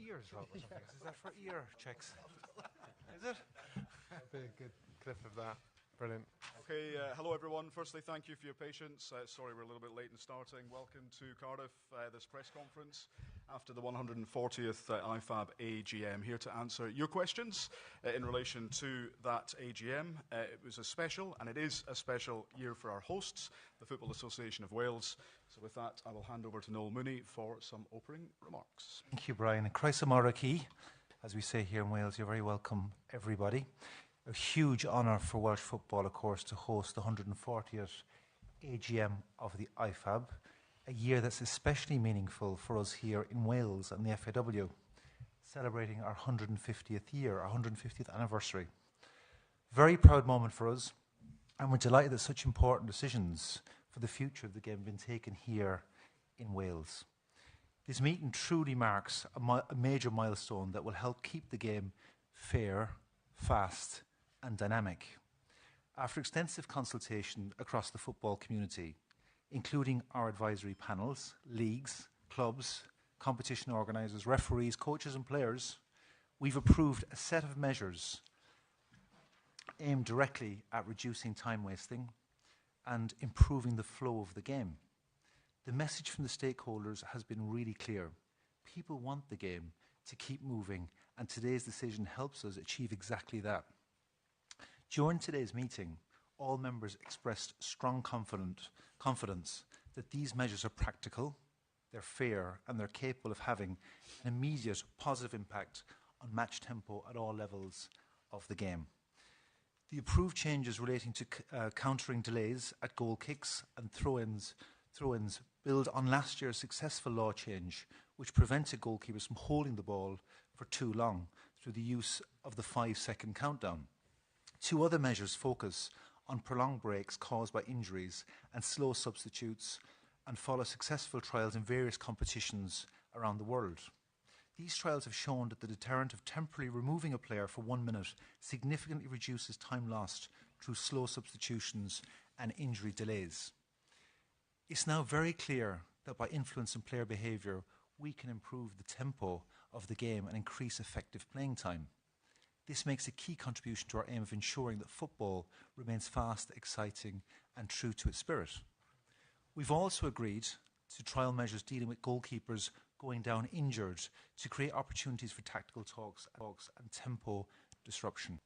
ears, Rob, or something? Is that for ear checks? Is it? That'd be a good clip of that. Brilliant. Okay, hello everyone. Firstly, thank you for your patience. Sorry we're a little bit late in starting. Welcome to Cardiff, this press conference after the 140th IFAB AGM. Here to answer your questions in relation to that AGM. It was a special, and it is a special year for our hosts, the Football Association of Wales. So with that, I will hand over to Noel Mooney for some opening remarks. Thank you, Brian. Croeso mawr chi, as we say here in Wales. You're very welcome, everybody. A huge honour for Welsh football, of course, to host the 140th AGM of the IFAB, a year that's especially meaningful for us here in Wales and the FAW, celebrating our 150th year, our 150th anniversary. Very proud moment for us, and we're delighted that such important decisions for the future of the game have been taken here in Wales. This meeting truly marks a major milestone that will help keep the game fair, fast, and dynamic. After extensive consultation across the football community, including our advisory panels, leagues, clubs, competition organisers, referees, coaches and players, we've approved a set of measures aimed directly at reducing time wasting and improving the flow of the game. The message from the stakeholders has been really clear. People want the game to keep moving, and today's decision helps us achieve exactly that. During today's meeting, all members expressed strong confidence that these measures are practical, they're fair, and they're capable of having an immediate positive impact on match tempo at all levels of the game. The approved changes relating to countering delays at goal kicks and throw-ins build on last year's successful law change, which prevented goalkeepers from holding the ball for too long through the use of the 5-second countdown. Two other measures focus on prolonged breaks caused by injuries and slow substitutes and follow successful trials in various competitions around the world. These trials have shown that the deterrent of temporarily removing a player for 1 minute significantly reduces time lost through slow substitutions and injury delays. It's now very clear that by influencing player behaviour, we can improve the tempo of the game and increase effective playing time. This makes a key contribution to our aim of ensuring that football remains fast, exciting and true to its spirit. We've also agreed to trial measures dealing with goalkeepers going down injured to create opportunities for tactical talks and tempo disruption.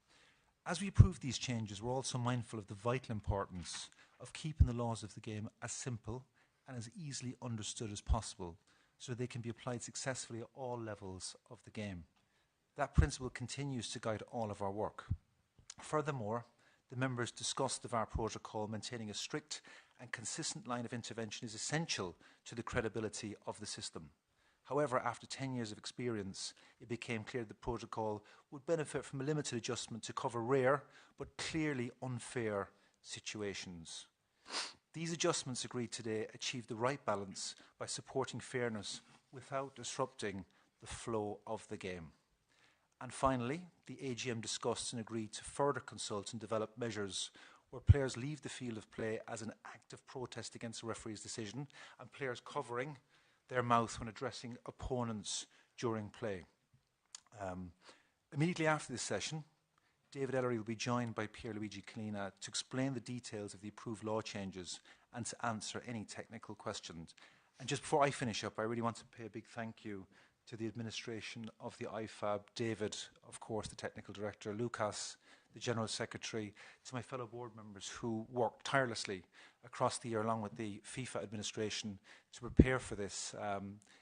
As we approve these changes, we're also mindful of the vital importance of keeping the laws of the game as simple and as easily understood as possible so they can be applied successfully at all levels of the game. That principle continues to guide all of our work. Furthermore, the members discussed the VAR protocol. Maintaining a strict and consistent line of intervention is essential to the credibility of the system. However, after 10 years of experience, it became clear the protocol would benefit from a limited adjustment to cover rare but clearly unfair situations. These adjustments agreed today achieve the right balance by supporting fairness without disrupting the flow of the game. And finally, the AGM discussed and agreed to further consult and develop measures where players leave the field of play as an act of protest against a referee's decision and players covering their mouth when addressing opponents during play. Immediately after this session, David Ellery will be joined by Pierluigi Collina to explain the details of the approved law changes and to answer any technical questions. And just before I finish up, I really want to pay a big thank you to the administration of the IFAB, David, of course, the technical director, Lucas, the general secretary, to my fellow board members who worked tirelessly across the year along with the FIFA administration to prepare for this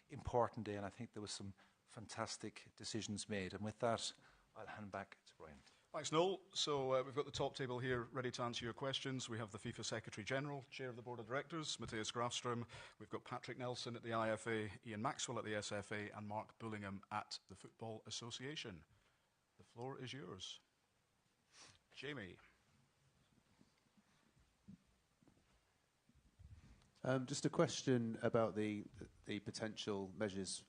important day. And I think there was some fantastic decisions made. And with that, I'll hand back to Brian. Thanks, Noel. So we've got the top table here ready to answer your questions. We have the FIFA Secretary General, Chair of the Board of Directors, Matthias Grafström. We've got Patrick Nelson at the IFA, Ian Maxwell at the SFA, and Mark Bullingham at the Football Association. The floor is yours. Jamie. Just a question about the potential measures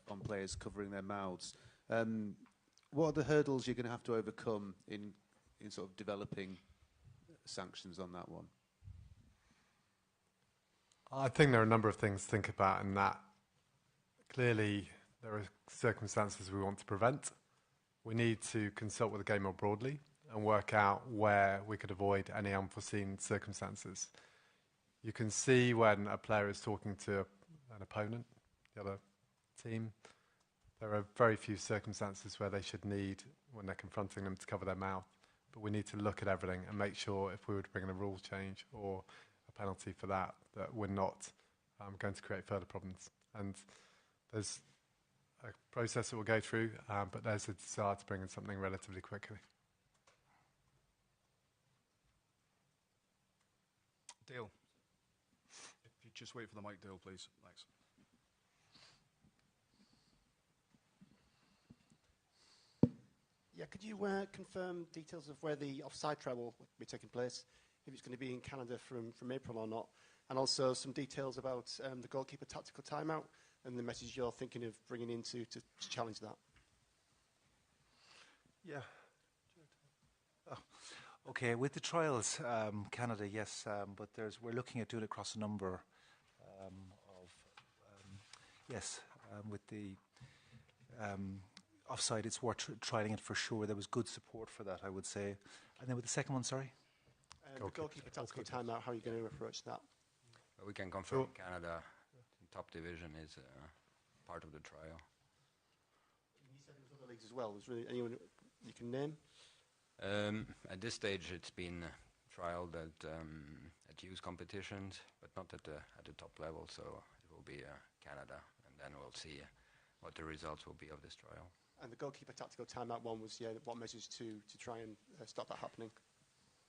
on players covering their mouths. What are the hurdles you're going to have to overcome in sort of developing sanctions on that one? I think there are a number of things to think about in that. Clearly, there are circumstances we want to prevent. We need to consult with the game more broadly and work out where we could avoid any unforeseen circumstances. You can see when a player is talking to an opponent, the other team, there are very few circumstances where they should need, when they're confronting them, to cover their mouth. But we need to look at everything and make sure if we were to bring in a rule change or a penalty for that, that we're not going to create further problems. And there's a process that we'll go through, but there's a desire to bring in something relatively quickly. Dale. If you just wait for the mic, Dale, please. Thanks. Yeah, could you confirm details of where the offside trial will be taking place, if it's going to be in Canada from April or not, and also some details about the goalkeeper tactical timeout and the message you're thinking of bringing in to challenge that? Yeah. Okay, with the trials, Canada, yes, but we're looking at doing it across a number with the offside, it's worth trying it for sure. There was good support for that, I would say. And then with the second one, sorry? The goalkeeper tactical timeout, how are you going to approach that? Well, we can confirm Canada, top division, is part of the trial. You said there was other leagues as well. Was really anyone you can name? At this stage, it's been trialed at youth competitions, but not at the top level. So it will be Canada, and then we'll see what the results will be of this trial. And the goalkeeper tactical timeout one was, what measures to try and stop that happening?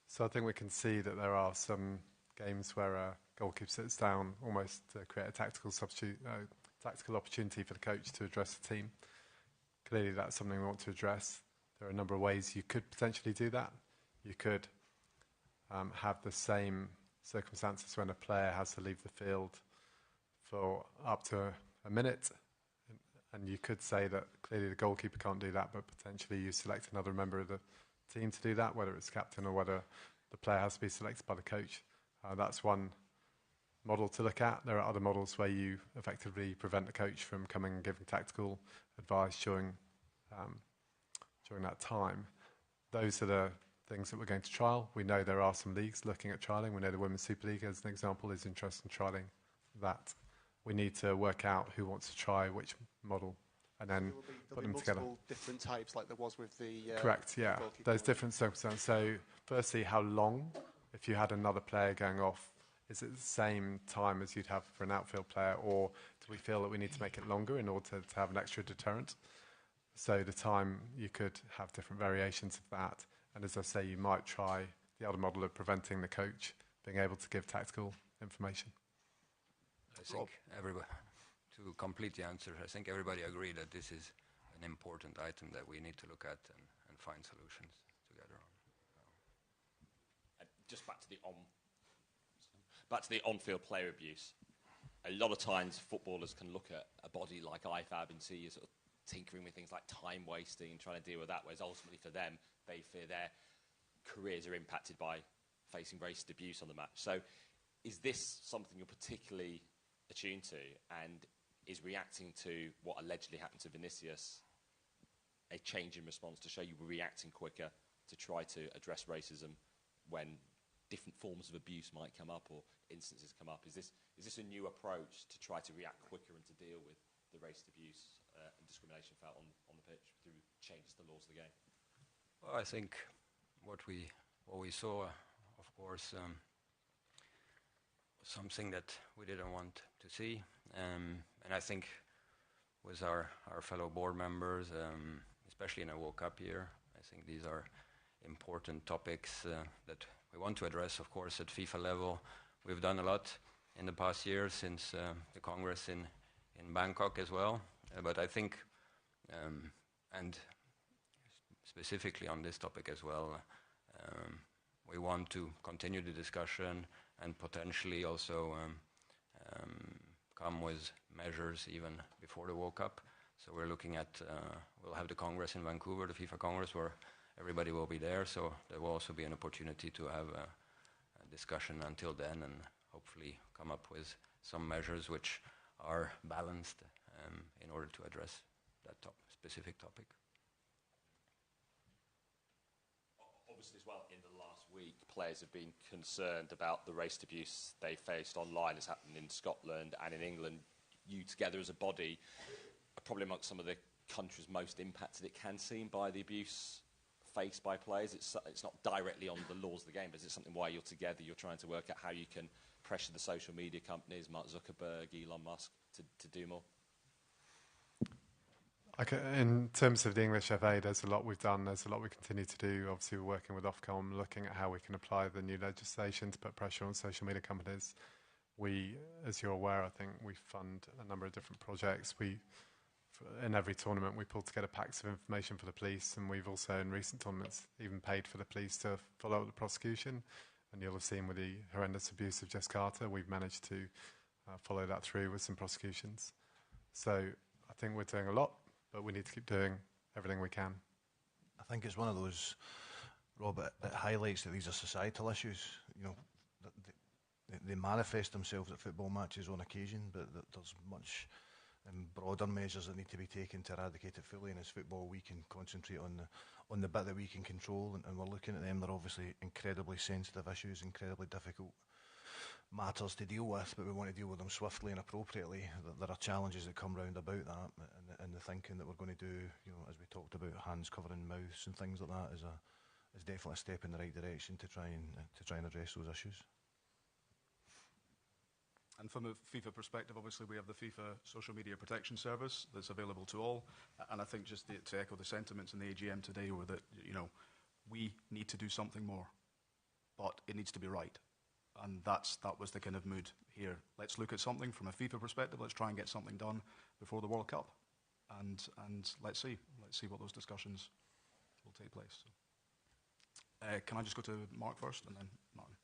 So I think we can see that there are some games where a goalkeeper sits down almost to create a tactical opportunity for the coach to address the team. Clearly, that's something we want to address. There are a number of ways you could potentially do that. You could have the same circumstances when a player has to leave the field for up to a minute, and you could say that clearly the goalkeeper can't do that, but potentially you select another member of the team to do that, whether it's captain or whether the player has to be selected by the coach. That's one model to look at. There are other models where you effectively prevent the coach from coming and giving tactical advice during that time. Those are the things that we're going to trial. We know there are some leagues looking at trialling. We know the Women's Super League, as an example, is interested in trialling that. We need to work out who wants to try which model and then put them together. Multiple different types, like there was with the correct, yeah. There's different circumstances. So, firstly, how long? If you had another player going off, is it the same time as you'd have for an outfield player, or do we feel that we need to make it longer in order to have an extra deterrent? So the time, you could have different variations of that. And as I say, you might try the other model of preventing the coach being able to give tactical information. I think everybody, to complete the answer, I think everybody agreed that this is an important item that we need to look at and find solutions together on. Just back to the on-field player abuse. A lot of times footballers can look at a body like IFAB and see you sort of tinkering with things like time wasting and trying to deal with that, whereas ultimately for them, they fear their careers are impacted by facing racist abuse on the match. So is this something you're particularly attuned to, and is reacting to what allegedly happened to Vinicius a change in response to show you were reacting quicker to try to address racism when different forms of abuse might come up or instances come up? Is this a new approach to try to react quicker and to deal with the racist abuse and discrimination felt on the pitch through changes to the laws of the game? Well, I think what we saw, of course, was something that we didn't want to see, and I think with our fellow board members, especially in a World Cup year, I think these are important topics that we want to address. Of course, at FIFA level, we've done a lot in the past years since the Congress in Bangkok as well. But I think, and specifically on this topic as well, we want to continue the discussion and potentially also come with measures even before the World Cup. So we're looking at, we'll have the Congress in Vancouver, the FIFA Congress, where everybody will be there. So there will also be an opportunity to have a discussion until then and hopefully come up with some measures which are balanced in order to address that specific topic. Obviously, as well, in the last week, players have been concerned about the race abuse they faced online. It's happened in Scotland and in England. You together as a body are probably amongst some of the countries most impacted, it can seem, by the abuse faced by players. It's not directly on the laws of the game, but is it something why you're together, you're trying to work out how you can pressure the social media companies, Mark Zuckerberg, Elon Musk, to do more? In terms of the English FA, there's a lot we've done, there's a lot we continue to do. Obviously, we're working with Ofcom, looking at how we can apply the new legislation to put pressure on social media companies. We, as you're aware, I think we fund a number of different projects. In every tournament, we pull together packs of information for the police, and we've also, in recent tournaments, even paid for the police to follow up the prosecution. And you'll have seen with the horrendous abuse of Jess Carter, we've managed to follow that through with some prosecutions. So I think we're doing a lot, but we need to keep doing everything we can. I think it's one of those, Rob, it highlights that these are societal issues. You know, they manifest themselves at football matches on occasion, but there's much broader measures that need to be taken to eradicate it fully. And as football, we can concentrate on the bit that we can control, and we're looking at them. They're obviously incredibly sensitive issues, incredibly difficult matters to deal with, but we want to deal with them swiftly and appropriately. There are challenges that come round about that, and the thinking that we're going to do, you know, as we talked about, hands covering mouths and things like that, is definitely a step in the right direction to try and address those issues. And from a FIFA perspective, obviously we have the FIFA Social Media Protection Service that's available to all. And I think just to echo the sentiments in the AGM today were that, you know, we need to do something more, but it needs to be right. And that was the kind of mood here. Let's look at something from a FIFA perspective. Let's try and get something done before the World Cup. And let's see what those discussions will take place. So, can I just go to Mark first and then Martin?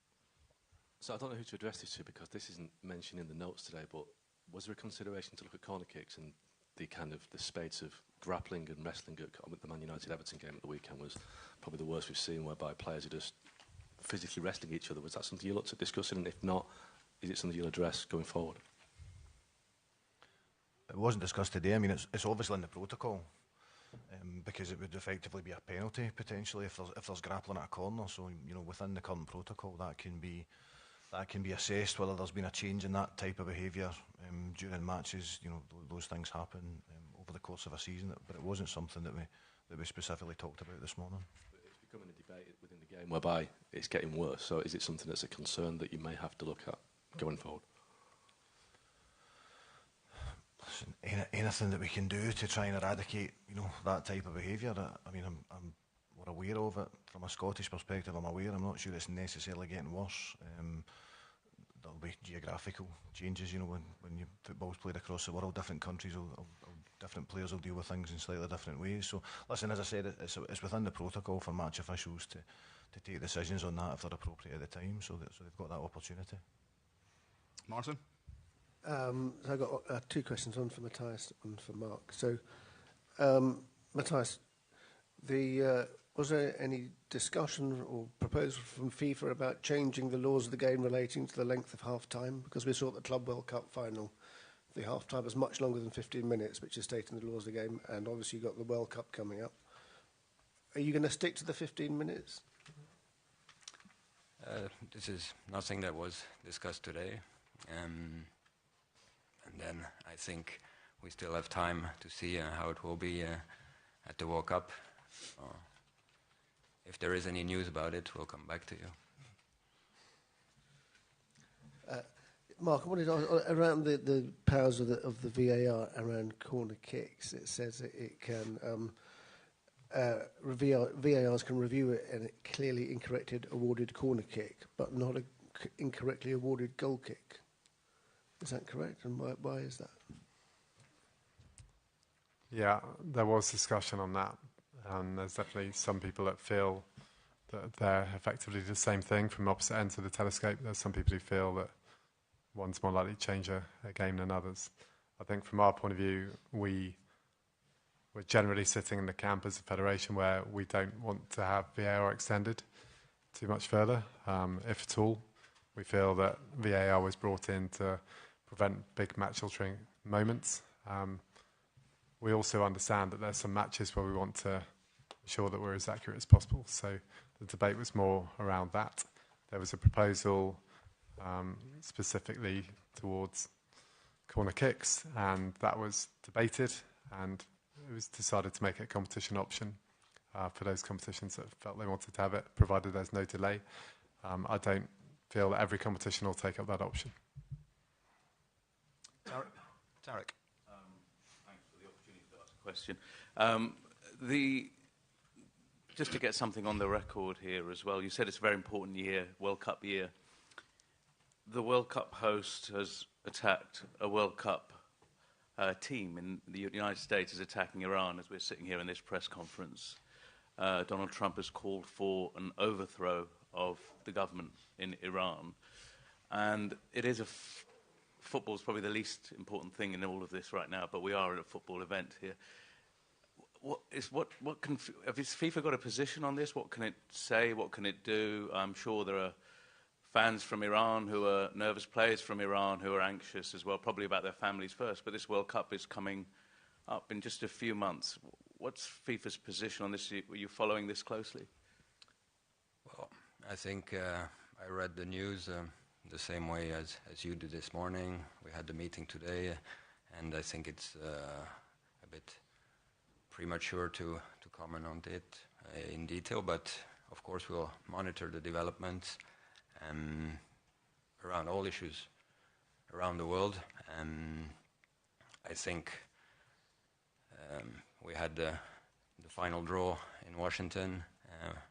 So I don't know who to address this to, because this isn't mentioned in the notes today, but was there a consideration to look at corner kicks, and the spate of grappling and wrestling with the Man United-Everton game at the weekend was probably the worst we've seen, whereby players are just physically wrestling each other? Was that something you looked at discussing, and if not, is it something you'll address going forward? It wasn't discussed today. I mean, it's obviously in the protocol, because it would effectively be a penalty potentially if there's grappling at a corner. So, you know, within the current protocol, that can be assessed whether there's been a change in that type of behaviour during matches. You know, those things happen over the course of a season, but it wasn't something that we specifically talked about this morning. It's becoming a debate within the game whereby it's getting worse. So is it something that's a concern that you may have to look at going forward? Listen, anything that we can do to try and eradicate, you know, that type of behaviour. I mean, we're aware of it from a Scottish perspective. I'm aware. I'm not sure it's necessarily getting worse. There'll be geographical changes, you know, when football's played across the world. Different countries, different players will deal with things in slightly different ways. So, listen, as I said, it's within the protocol for match officials to take decisions on that if they're appropriate at the time. So they've got that opportunity. Martin? So I've got two questions, one for Matthias, one for Mark. So, Matthias, was there any discussion or proposal from FIFA about changing the laws of the game relating to the length of half-time? Because we saw at the Club World Cup final, the half-time was much longer than 15 minutes, which is stated in the laws of the game, and obviously you've got the World Cup coming up. Are you going to stick to the 15 minutes? This is nothing that was discussed today. And then I think we still have time to see how it will be at the World Cup. If there is any news about it, we'll come back to you. Mark, I wanted to ask, around the powers of the VAR around corner kicks, it says that it can VARs can review a clearly incorrectly awarded corner kick, but not an incorrectly awarded goal kick. Is that correct? And why is that? Yeah, there was discussion on that. And there's definitely some people that feel that they're effectively the same thing from opposite ends of the telescope. There's some people who feel that one's more likely to change a game than others. I think from our point of view, we're generally sitting in the camp as a federation where we don't want to have VAR extended too much further, if at all. We feel that VAR was brought in to prevent big match-altering moments. we also understand that there's some matches where we want to ensure that we're as accurate as possible. So the debate was more around that. There was a proposal specifically towards corner kicks, and that was debated, and it was decided to make it a competition option for those competitions that felt they wanted to have it, provided there's no delay. I don't feel that every competition will take up that option. Tarek. Thanks for the opportunity to ask a question. Just to get something on the record here as well, you said it's a very important year, World Cup year. The World Cup host has attacked a World Cup team, and the United States is attacking Iran as we're sitting here in this press conference. Donald Trump has called for an overthrow of the government in Iran. And it is football is probably the least important thing in all of this right now, but we are at a football event here. Has FIFA got a position on this? What can it say? What can it do? I'm sure there are fans from Iran who are nervous, players from Iran who are anxious as well, probably about their families first. But this World Cup is coming up in just a few months. What's FIFA's position on this? Are you following this closely? Well, I think I read the news the same way as you did this morning. We had the meeting today, and I think it's a bit premature to comment on it in detail, but of course we'll monitor the developments around all issues around the world. I think we had the final draw in Washington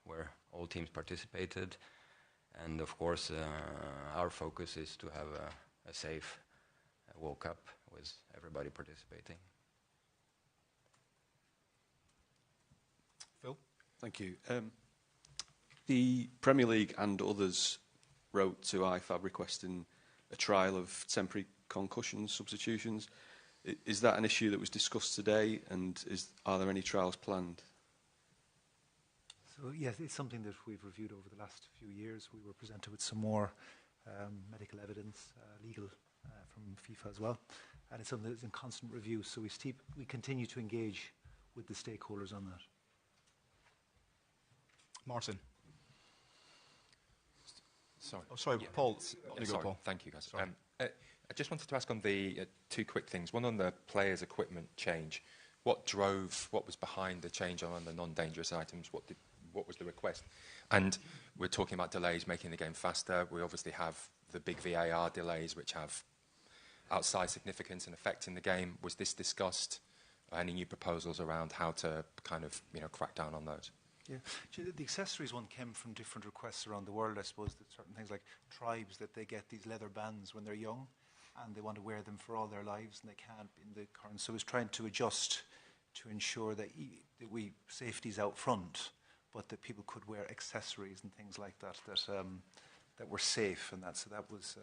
where all teams participated, and of course our focus is to have a safe World Cup with everybody participating. Phil? Thank you. The Premier League and others wrote to IFAB requesting a trial of temporary concussion substitutions. Is that an issue that was discussed today, and are there any trials planned? So yes, it's something that we've reviewed over the last few years. We were presented with some more medical evidence, legal from FIFA as well, and it's something that's in constant review. So we continue to engage with the stakeholders on that. Martin. Sorry. Oh, sorry, yeah. Paul. Sorry. Paul. Thank you, guys. I just wanted to ask on the two quick things. One on the players' equipment change. What was behind the change on the non-dangerous items? What was the request? And we're talking about delays making the game faster. We obviously have the big VAR delays, which have outside significance and affecting the game. Was this discussed? Any new proposals around how to kind of crack down on those? Yeah, the accessories one came from different requests around the world. I suppose that certain things like tribes, that they get these leather bands when they're young, and they want to wear them for all their lives, and they can't in the current. So it's trying to adjust to ensure that safety's out front, but that people could wear accessories and things like that that were safe, and so that was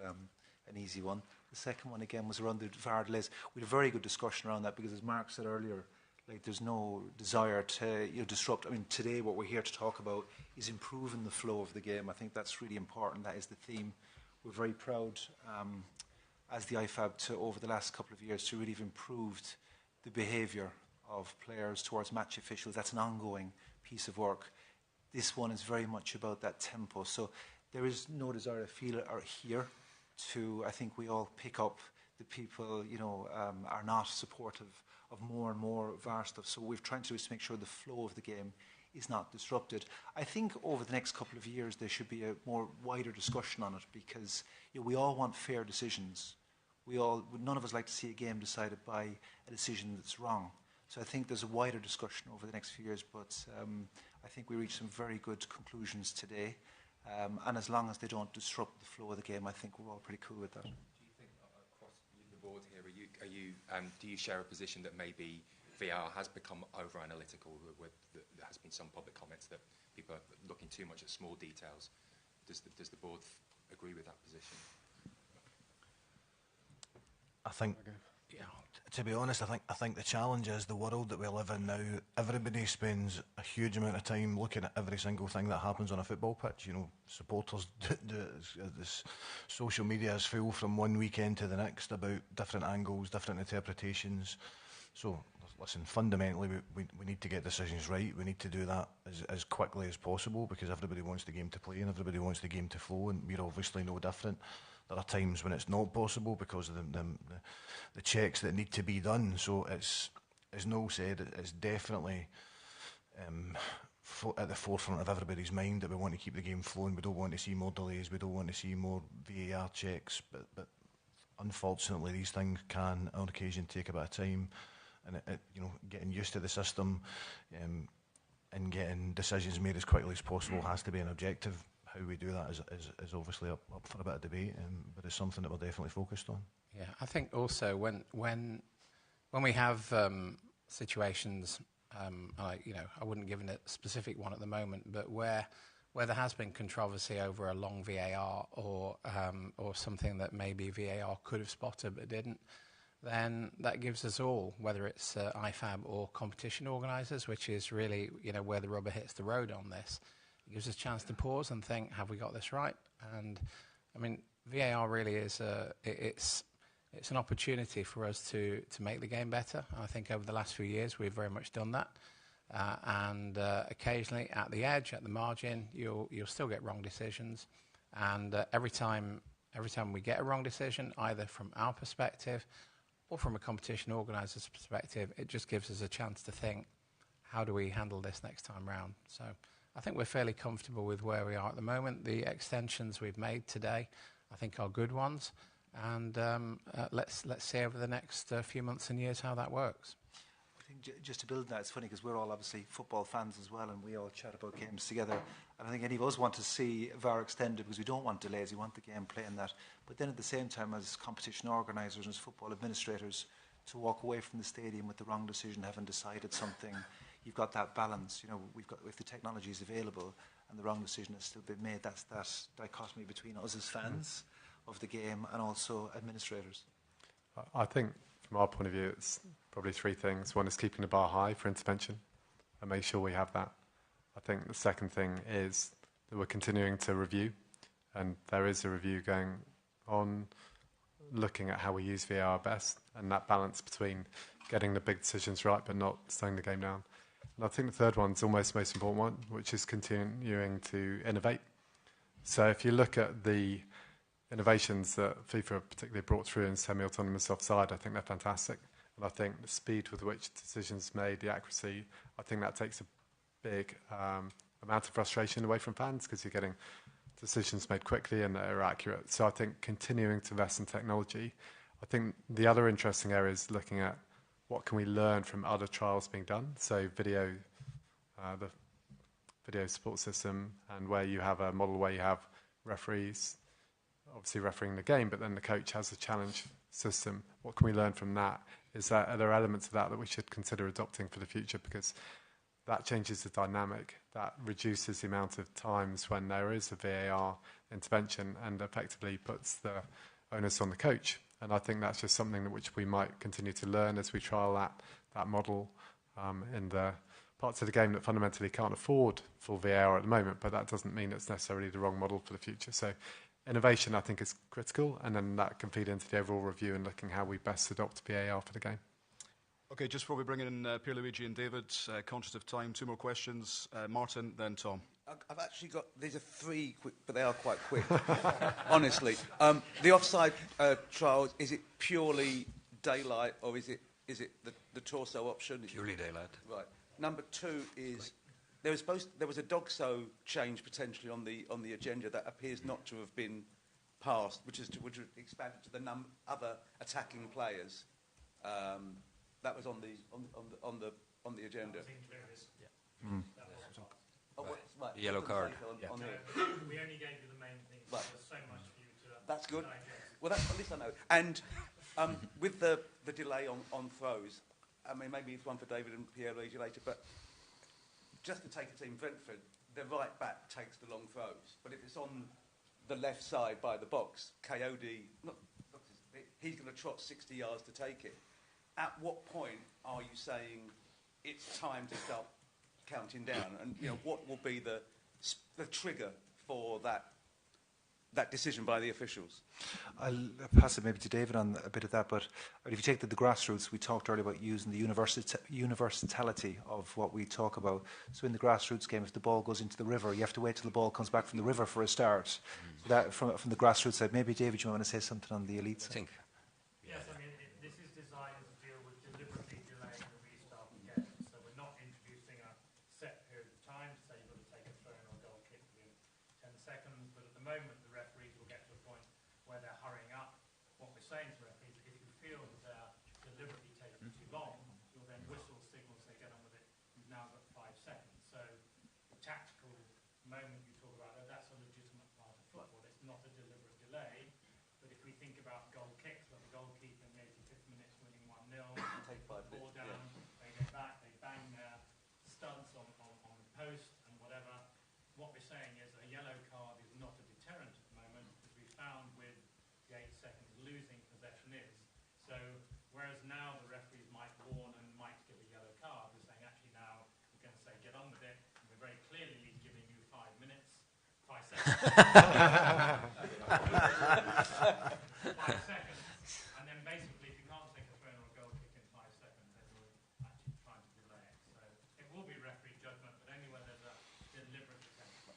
an easy one. The second one again was around the VAR delays. We had a very good discussion around that because, as Mark said earlier, there's no desire to disrupt. I mean, today what we're here to talk about is improving the flow of the game. I think that's really important. That is the theme. We're very proud, as the IFAB, over the last couple of years, to really have improved the behaviour of players towards match officials. That's an ongoing piece of work. This one is very much about that tempo. So there is no desire to feel or hear to, I think we all pick up that people, are not supportive of more and more VAR stuff. So what we're trying to do is to make sure the flow of the game is not disrupted. I think over the next couple of years there should be a more wider discussion on it, because we all want fair decisions. None of us like to see a game decided by a decision that's wrong. So I think there's a wider discussion over the next few years, but I think we reached some very good conclusions today. And as long as they don't disrupt the flow of the game, I think we're all pretty cool with that. Do you think across the board here, do you share a position that maybe VAR has become over-analytical? There has been some public comments that people are looking too much at small details. Does the board agree with that position? I think, to be honest, I think the challenge is the world that we live in now. Everybody spends a huge amount of time looking at every single thing that happens on a football pitch. Supporters, this social media is full from one weekend to the next about different angles, different interpretations. So listen, fundamentally we need to get decisions right. We need to do that as quickly as possible because everybody wants the game to play and everybody wants the game to flow, and we're obviously no different. There are times when it's not possible because of the checks that need to be done. So it's, as Noel said, it's definitely at the forefront of everybody's mind that we want to keep the game flowing. We don't want to see more delays. We don't want to see more VAR checks. But unfortunately, these things can, on occasion, take a bit of time. And getting used to the system and getting decisions made as quickly as possible has to be an objective. How we do that is obviously up for a bit of debate, but it's something that we're definitely focused on. Yeah, I think also when we have situations, I wouldn't give a specific one at the moment, but where there has been controversy over a long VAR or something that maybe VAR could have spotted but didn't, then that gives us all, whether it's IFAB or competition organisers, which is really where the rubber hits the road on this. It gives us a chance to pause and think, have we got this right? And I mean, VAR really is it's an opportunity for us to make the game better. I think over the last few years we've very much done that. And occasionally at the edge, at the margin, you'll still get wrong decisions. And every time we get a wrong decision, either from our perspective or from a competition organiser's perspective, it just gives us a chance to think, how do we handle this next time round? So I think we're fairly comfortable with where we are at the moment. The extensions we've made today, I think, are good ones. And let's see over the next few months and years how that works. I think just to build on that, it's funny because we're all obviously football fans as well, and we all chat about games together. And I think any of us want to see VAR extended because we don't want delays. We want the game playing that. But then at the same time, as competition organisers and as football administrators, to walk away from the stadium with the wrong decision, having decided something, you've got that balance. If the technology is available and the wrong decision has still been made, that's that dichotomy between us as fans of the game and also administrators. I think from our point of view, it's probably three things. One is keeping the bar high for intervention and make sure we have that. I think the second thing is that we're continuing to review, and there is a review going on looking at how we use VAR best and that balance between getting the big decisions right but not slowing the game down. And I think the third one's almost the most important one, which is continuing to innovate. So if you look at the innovations that FIFA particularly brought through in semi-autonomous offside, I think they're fantastic. And I think the speed with which decisions made, the accuracy, I think that takes a big amount of frustration away from fans because you're getting decisions made quickly and they're accurate. So I think continuing to invest in technology. I think the other interesting area is looking at what can we learn from other trials being done. So the video support system, and where you have a model where you have referees obviously refereeing the game, but then the coach has a challenge system. What can we learn from that? Are there elements of that we should consider adopting for the future? Because that changes the dynamic. That reduces the amount of times when there is a VAR intervention and effectively puts the onus on the coach. And I think that's just something which we might continue to learn as we trial that model in the parts of the game that fundamentally can't afford full VAR at the moment, but that doesn't mean it's necessarily the wrong model for the future. So innovation, I think, is critical, and then that can feed into the overall review and looking how we best adopt VAR for the game. Okay, just before we bring in Pierluigi and David, conscious of time, two more questions. Martin, then Tom. I've actually got, these are three quick, but they are quite quick, honestly. The offside trials, is it purely daylight or is it the torso option? Purely daylight. Right. Number two is, there was a dog-so change potentially on the agenda that appears not to have been passed, which expanded to the other attacking players. That was on the agenda. Yeah. Oh, right. The yellow card. On here. We only gave you the main things. Right. There's so much for you to That's good. digest. Well, at least I know. And with the delay on throws, I mean, maybe it's one for David and Pierluigi later, but just to take a team, Brentford, the right back takes the long throws. But if it's on the left side by the box, Coyote, he's going to trot 60 yards to take it. At what point are you saying it's time to start counting down? And what will be the trigger for that that decision by the officials. I'll pass it maybe to David on a bit of that, but if you take the grassroots, we talked earlier about using the universality of what we talk about. So in the grassroots game, if the ball goes into the river, you have to wait till the ball comes back from the river for a start. So that from the grassroots side. Maybe David, you want to say something on the elite side? I think. Yes, I mean, this is designed to deal with deliberately delaying the restart of the game. So we're not introducing a set period of time to say you've got to take a throw or a goal kick within 10 seconds. But at the moment, the referees will get to a point where they're hurrying up. What we're saying to referees, if you feel that they're deliberately taking too long, you'll then whistle, signal, say get on with it. You've now got 5 seconds. So the tactical moment you talk about, that's a legitimate part of football. It's not a deliberate delay. But if we think about goal kicks, where the goalkeeper in the 85th minute is winning 1-0, Take 5 ball minutes, down, they go back, they bang their studs on the post and whatever. What we're saying is a yellow card is not a deterrent at the moment, because we found with the 8 seconds losing possession is. So whereas now the referees might warn and might give a yellow card, we're saying actually now we're going to say get on with it. And we're very clearly giving you 5 minutes, 5 seconds. 5 seconds. And then basically if you can't take a throw or a goal kick in 5 seconds, then we're actually trying to delay it. So it will be referee judgment, but only when there's a deliberate attempt.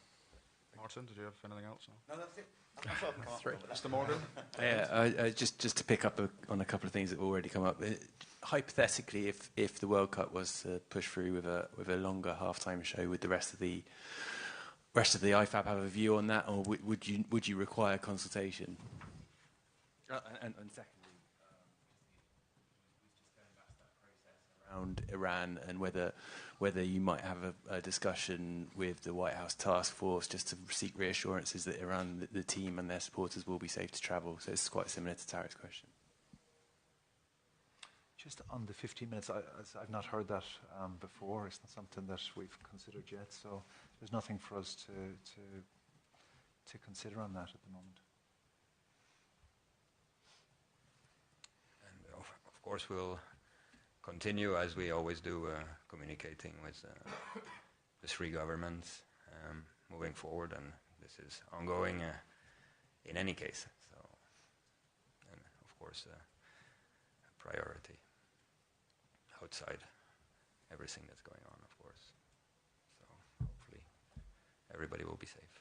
Martin, did you have anything else? No, that's it. Mr. Morgan? Yeah, just to pick up on a couple of things that have already come up. Hypothetically, if the World Cup was to push through with a longer halftime show, would the rest of the IFAB have a view on that, or would you require consultation? And secondly, just going back to that process around Iran and whether you might have a discussion with the White House task force just to seek reassurances that Iran, the team and their supporters will be safe to travel. So it's quite similar to Tarek's question. Just on the 15 minutes, I've not heard that before. It's not something that we've considered yet, so there's nothing for us to consider on that at the moment. And of course, we'll continue, as we always do, communicating with the 3 governments moving forward, and this is ongoing in any case. So, and of course, a priority outside everything that's going on, of course. So hopefully everybody will be safe.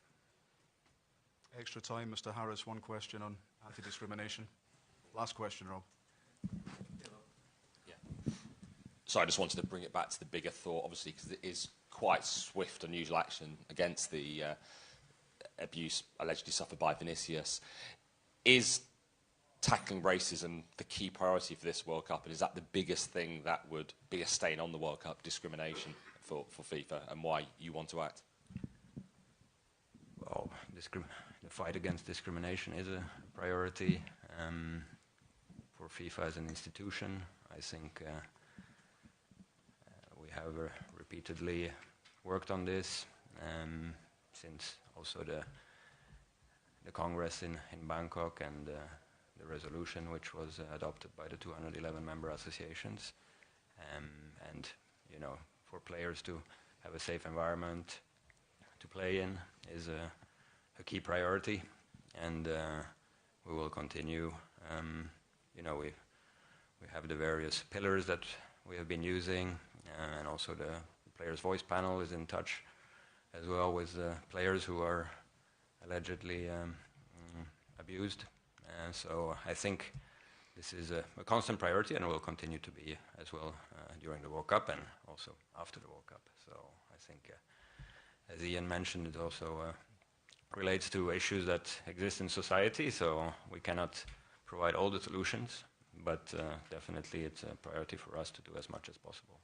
Extra time, Mr. Harris. One question on anti-discrimination. Last question, Rob. So I just wanted to bring it back to the bigger thought, obviously, because it is quite swift, unusual action against the abuse allegedly suffered by Vinicius. Is tackling racism the key priority for this World Cup, and is that the biggest thing that would be a stain on the World Cup, discrimination for FIFA, and why you want to act? Well, the fight against discrimination is a priority for FIFA as an institution. I think we have repeatedly worked on this since also the Congress in Bangkok and the resolution which was adopted by the 211 member associations. And, you know, for players to have a safe environment to play in is a key priority, and we will continue. You know, we have the various pillars that we have been using, and also the Players' Voice panel is in touch as well with players who are allegedly abused. So I think this is a constant priority, and will continue to be as well during the World Cup and also after the World Cup. So I think, as Ian mentioned, it also relates to issues that exist in society, so we cannot provide all the solutions, but definitely it's a priority for us to do as much as possible.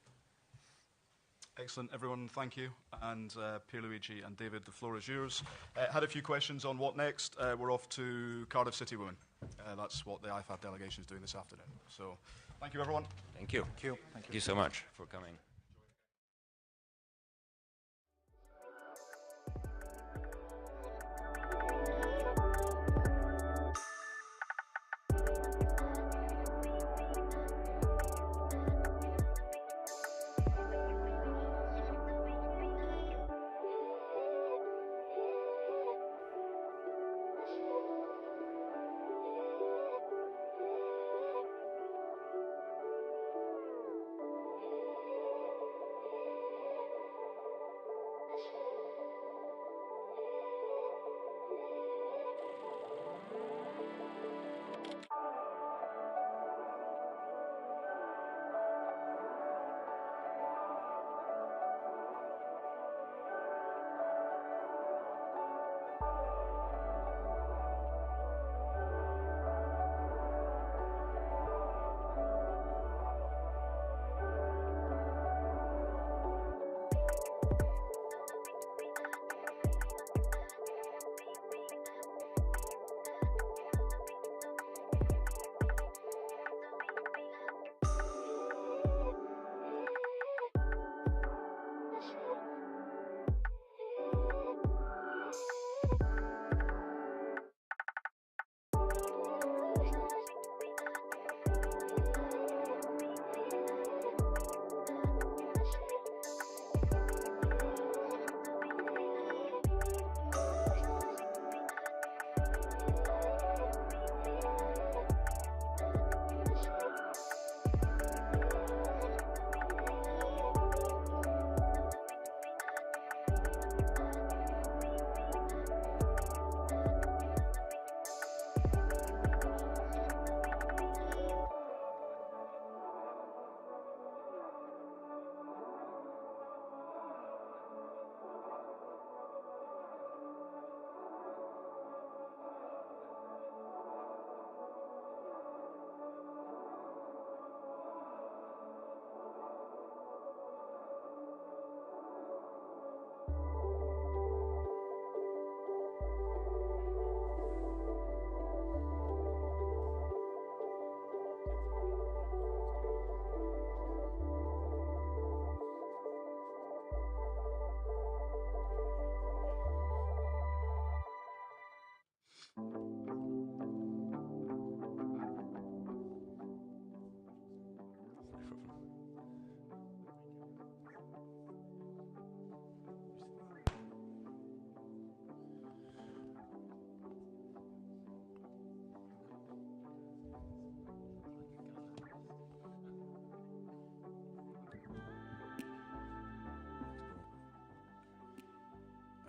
Excellent, everyone, thank you. And Pierluigi and David, the floor is yours. Had a few questions on what next. We're off to Cardiff City Women. That's what the IFAB delegation is doing this afternoon. So, thank you, everyone. Thank you. Thank you. Thank you so much for coming.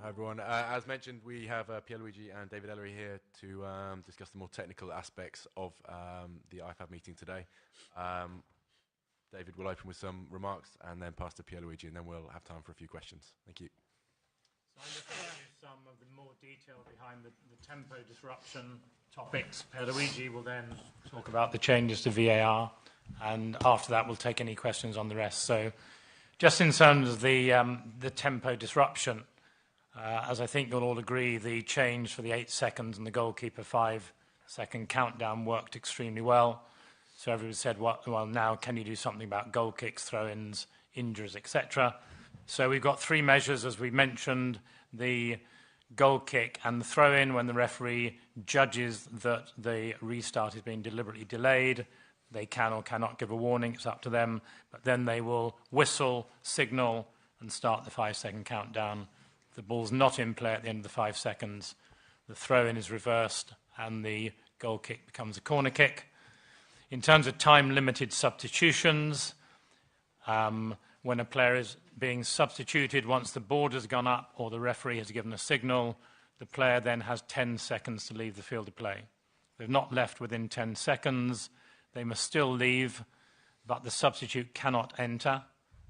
Hi everyone. As mentioned, we have Pierluigi and David Ellery here to discuss the more technical aspects of the IFAB meeting today. David will open with some remarks and then pass to Pierluigi, and then we'll have time for a few questions. Thank you. So I'm just going to give some of the more detail behind the tempo disruption topics. Pierluigi will then talk about the changes to VAR, and after that we'll take any questions on the rest. So just in terms of the tempo disruption, as I think you'll all agree, the change for the 8 seconds and the goalkeeper 5-second countdown worked extremely well. So everybody said, well, now can you do something about goal kicks, throw-ins, injuries, etc.? So we've got 3 measures, as we mentioned: the goal kick and the throw-in. When the referee judges that the restart is being deliberately delayed, they can or cannot give a warning, it's up to them, but then they will whistle, signal, and start the 5-second countdown. If the ball's not in play at the end of the 5 seconds, the throw-in is reversed and the goal kick becomes a corner kick. In terms of time-limited substitutions, when a player is being substituted, once the board has gone up or the referee has given a signal, the player then has 10 seconds to leave the field of play. If they've not left within 10 seconds, they must still leave, but the substitute cannot enter.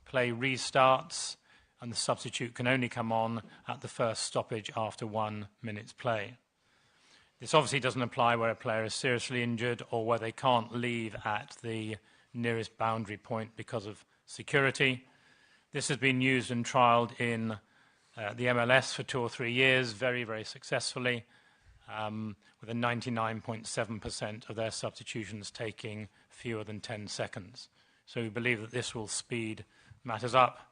Play restarts, and the substitute can only come on at the first stoppage after 1 minute's play. This obviously doesn't apply where a player is seriously injured or where they can't leave at the nearest boundary point because of security. This has been used and trialled in the MLS for 2 or 3 years, very, very successfully, with a 99.7% of their substitutions taking fewer than 10 seconds. So we believe that this will speed matters up.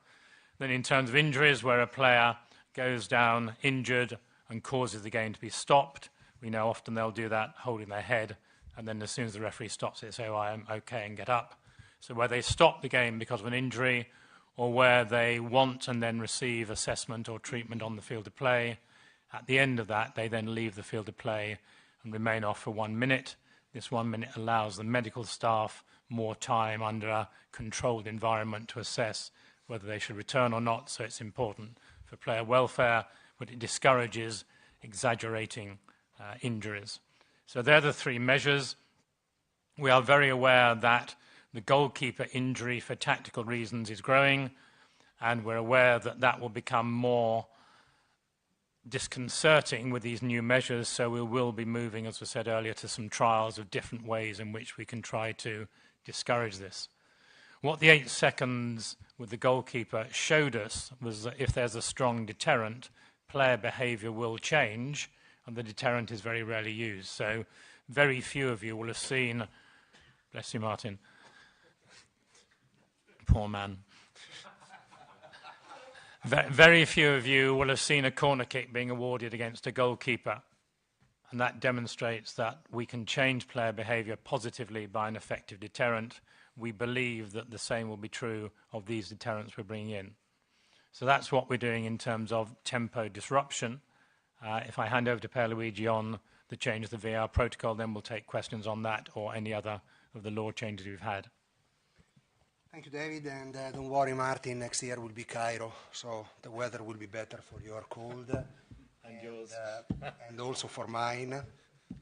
Then in terms of injuries, where a player goes down injured and causes the game to be stopped, we know often they'll do that holding their head, and then as soon as the referee stops it, they say, oh, I am okay, and get up. So where they stop the game because of an injury, or where they want and then receive assessment or treatment on the field of play, at the end of that, they then leave the field of play and remain off for 1 minute. This 1 minute allows the medical staff more time under a controlled environment to assess whether they should return or not, so it's important for player welfare, but it discourages exaggerating injuries. So they're the 3 measures. We are very aware that the goalkeeper injury for tactical reasons is growing, and we're aware that that will become more disconcerting with these new measures, so we will be moving, as was said earlier, to some trials of different ways in which we can try to discourage this. What the 8 seconds with the goalkeeper showed us was that if there's a strong deterrent, player behaviour will change, and the deterrent is very rarely used. So very few of you will have seen, bless you, Martin, poor man. Very few of you will have seen a corner kick being awarded against a goalkeeper, and that demonstrates that we can change player behaviour positively by an effective deterrent. We believe that the same will be true of these deterrents we're bringing in. So that's what we're doing in terms of tempo disruption. If I hand over to Pierluigi on the change of the VAR protocol, then we'll take questions on that or any other of the law changes we've had. Thank you, David, and don't worry, Martin, next year will be Cairo, so the weather will be better for your cold. And yours. And also for mine.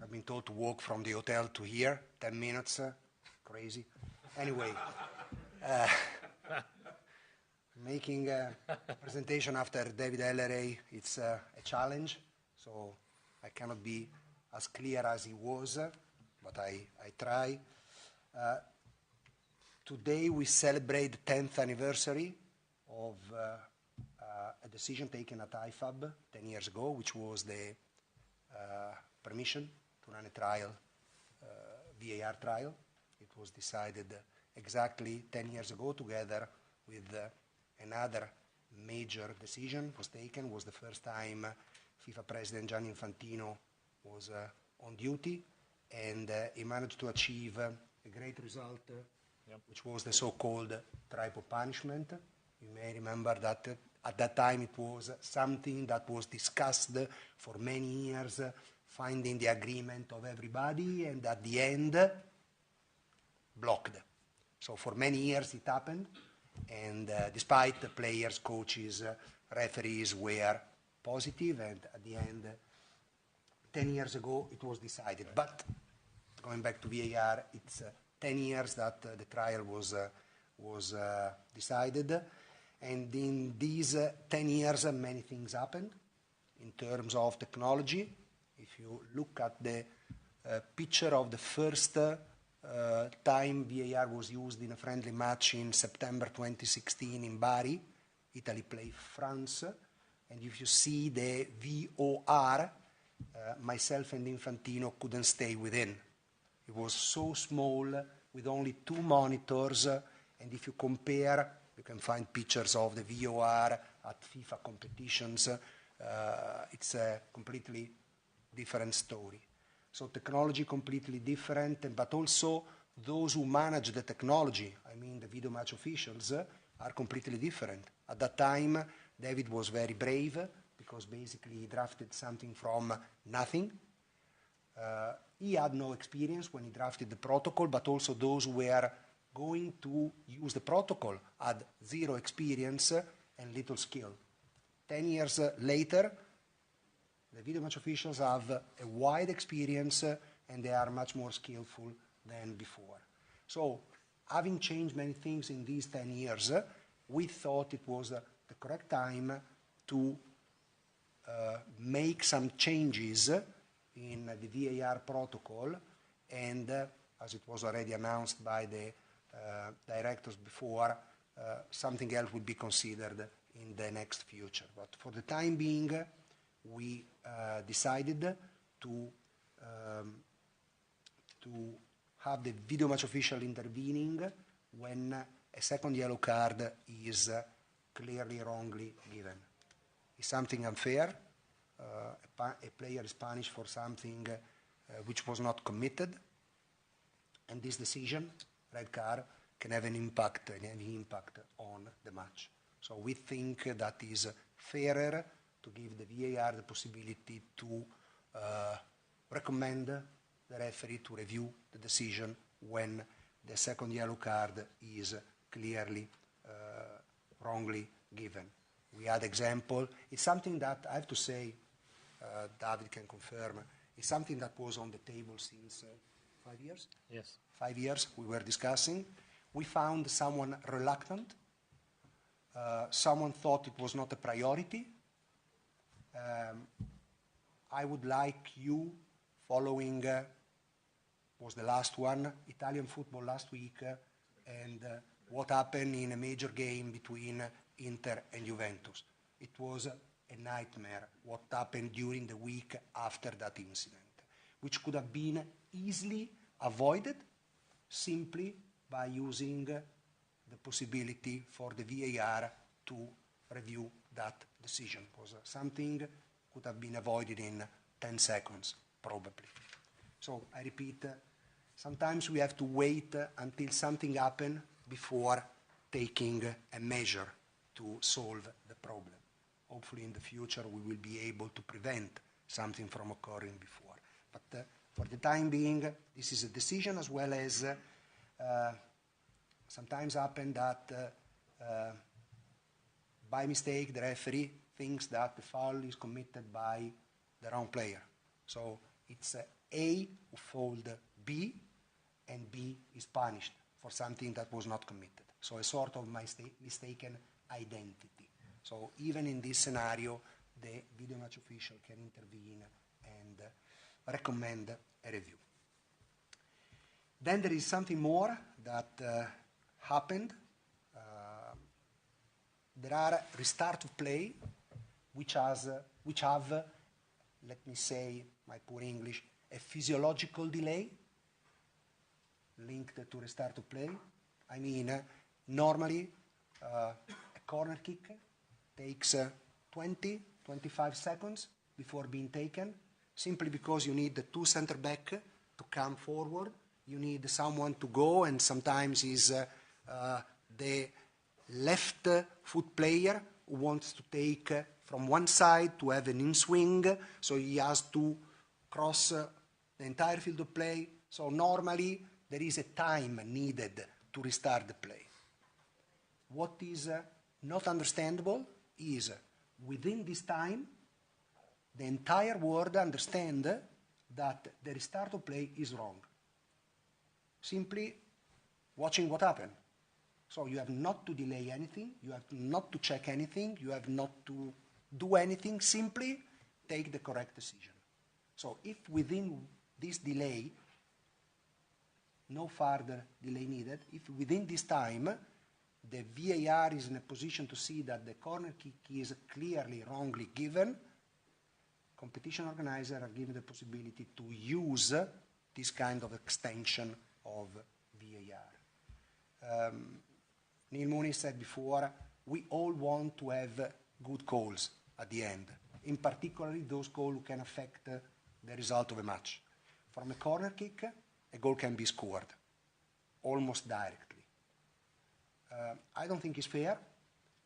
I've been told to walk from the hotel to here, 10 minutes, crazy. Anyway, making a presentation after David Ellery, it's a challenge, so I cannot be as clear as he was, but I try. Today we celebrate the 10th anniversary of a decision taken at IFAB 10 years ago, which was the permission to run a trial, VAR trial. It was decided exactly 10 years ago together with another major decision was taken. It was the first time FIFA President Gianni Infantino was on duty, and he managed to achieve a great result, which was the so-called triple punishment. You may remember that at that time it was something that was discussed for many years, finding the agreement of everybody, and at the end, blocked. So for many years it happened, and despite the players, coaches, referees were positive, and at the end, 10 years ago, it was decided. But going back to VAR, it's 10 years that the trial was decided. And in these 10 years, many things happened in terms of technology. If you look at the picture of the first time VAR was used in a friendly match in September 2016 in Bari, Italy played France. And if you see the VOR, myself and Infantino couldn't stay within. It was so small with only 2 monitors. And if you compare, you can find pictures of the VOR at FIFA competitions. It's a completely different story. So technology completely different, but also those who manage the technology, I mean the video match officials, are completely different. At that time, David was very brave because basically he drafted something from nothing. He had no experience when he drafted the protocol, but also those who were going to use the protocol had 0 experience and little skill. 10 years later, the video match officials have a wide experience and they are much more skillful than before. So, having changed many things in these 10 years, we thought it was the correct time to make some changes in the VAR protocol, and as it was already announced by the directors before, something else will be considered in the next future. But for the time being, we decided to have the video match official intervening when a second yellow card is clearly wrongly given. It's something unfair. A player is punished for something which was not committed, and this decision, red card, can have an impact on the match. So we think that is fairer to give the VAR the possibility to recommend the referee to review the decision when the second yellow card is clearly wrongly given. We had example. It's something that I have to say, David can confirm, it's something that was on the table since 5 years? Yes. 5 years we were discussing. We found someone reluctant. Someone thought it was not a priority. I would like you, following, was the last one, Italian football last week, and what happened in a major game between Inter and Juventus. It was a nightmare what happened during the week after that incident, which could have been easily avoided simply by using the possibility for the VAR to review that decision. Because something could have been avoided in 10 seconds, probably. So I repeat, sometimes we have to wait until something happens before taking a measure to solve the problem. Hopefully in the future we will be able to prevent something from occurring before. But for the time being, this is a decision, as well as sometimes happen that by mistake the referee thinks that the foul is committed by the wrong player. So it's A who fouled B, and B is punished for something that was not committed. So a sort of mistaken identity. So even in this scenario, the video match official can intervene and recommend a review. Then there is something more that happened. There are restart of play which have, let me say, my poor English, a physiological delay linked to restart of play. I mean, normally a corner kick takes 20, 25 seconds before being taken, simply because you need the 2 center back to come forward. You need someone to go, and sometimes is the left foot player who wants to take from one side to have an in-swing, so he has to cross the entire field of play. So normally there is a time needed to restart the play. What is not understandable is within this time the entire world understand that the restart of play is wrong. Simply watching what happened. So you have not to delay anything, you have not to check anything, you have not to do anything, simply take the correct decision. So if within this delay, no further delay needed, if within this time the VAR is in a position to see that the corner kick is clearly wrongly given, competition organizers are given the possibility to use this kind of extension of VAR. Neil Mooney said before, we all want to have good calls at the end, in particular those goals who can affect the result of a match. From a corner kick, a goal can be scored almost directly. I don't think it's fair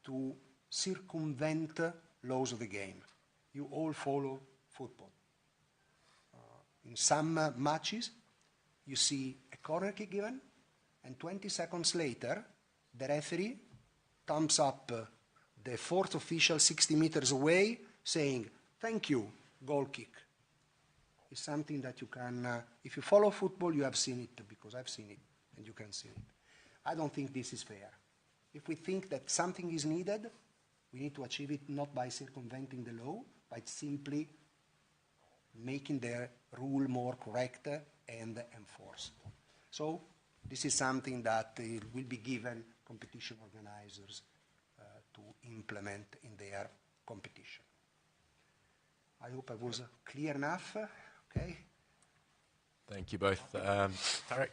to circumvent laws of the game. You all follow football. In some matches, you see a corner kick given, and 20 seconds later, the referee thumbs up the fourth official 60 meters away, saying, "Thank you, goal kick." It's something that you can, if you follow football, you have seen it, because I've seen it, and you can see it. I don't think this is fair. If we think that something is needed, we need to achieve it not by circumventing the law, but simply making the rule more correct and enforced. So this is something that will be given competition organizers to implement in their competition. I hope I was clear enough. Okay. Thank you both. Tarek?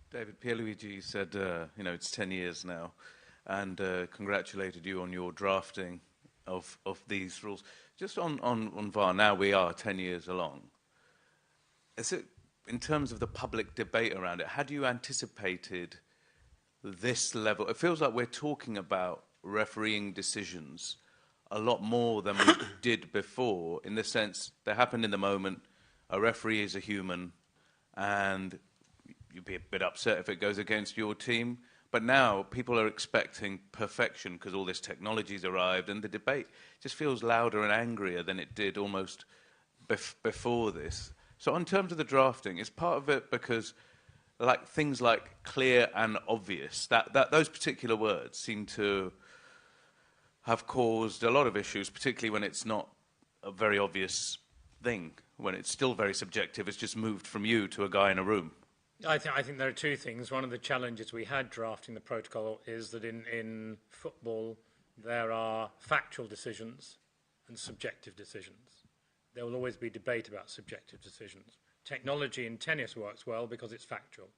David, Pierluigi said, it's 10 years now, and congratulated you on your drafting of these rules. Just on VAR, now we are 10 years along. Is it, in terms of the public debate around it, had you anticipated this level? It feels like we're talking about refereeing decisions a lot more than we did before, in the sense they happened in the moment, a referee is a human, and you'd be a bit upset if it goes against your team. But now people are expecting perfection because all this technology's arrived, and the debate just feels louder and angrier than it did almost before this. So in terms of the drafting, is part of it because things like clear and obvious, that those particular words seem to have caused a lot of issues, particularly when it's not a very obvious thing, when it's still very subjective, it's just moved from you to a guy in a room. I think there are two things. One of the challenges we had drafting the protocol is that in football there are factual decisions and subjective decisions. There will always be debate about subjective decisions. Technology in tennis works well because it's factual.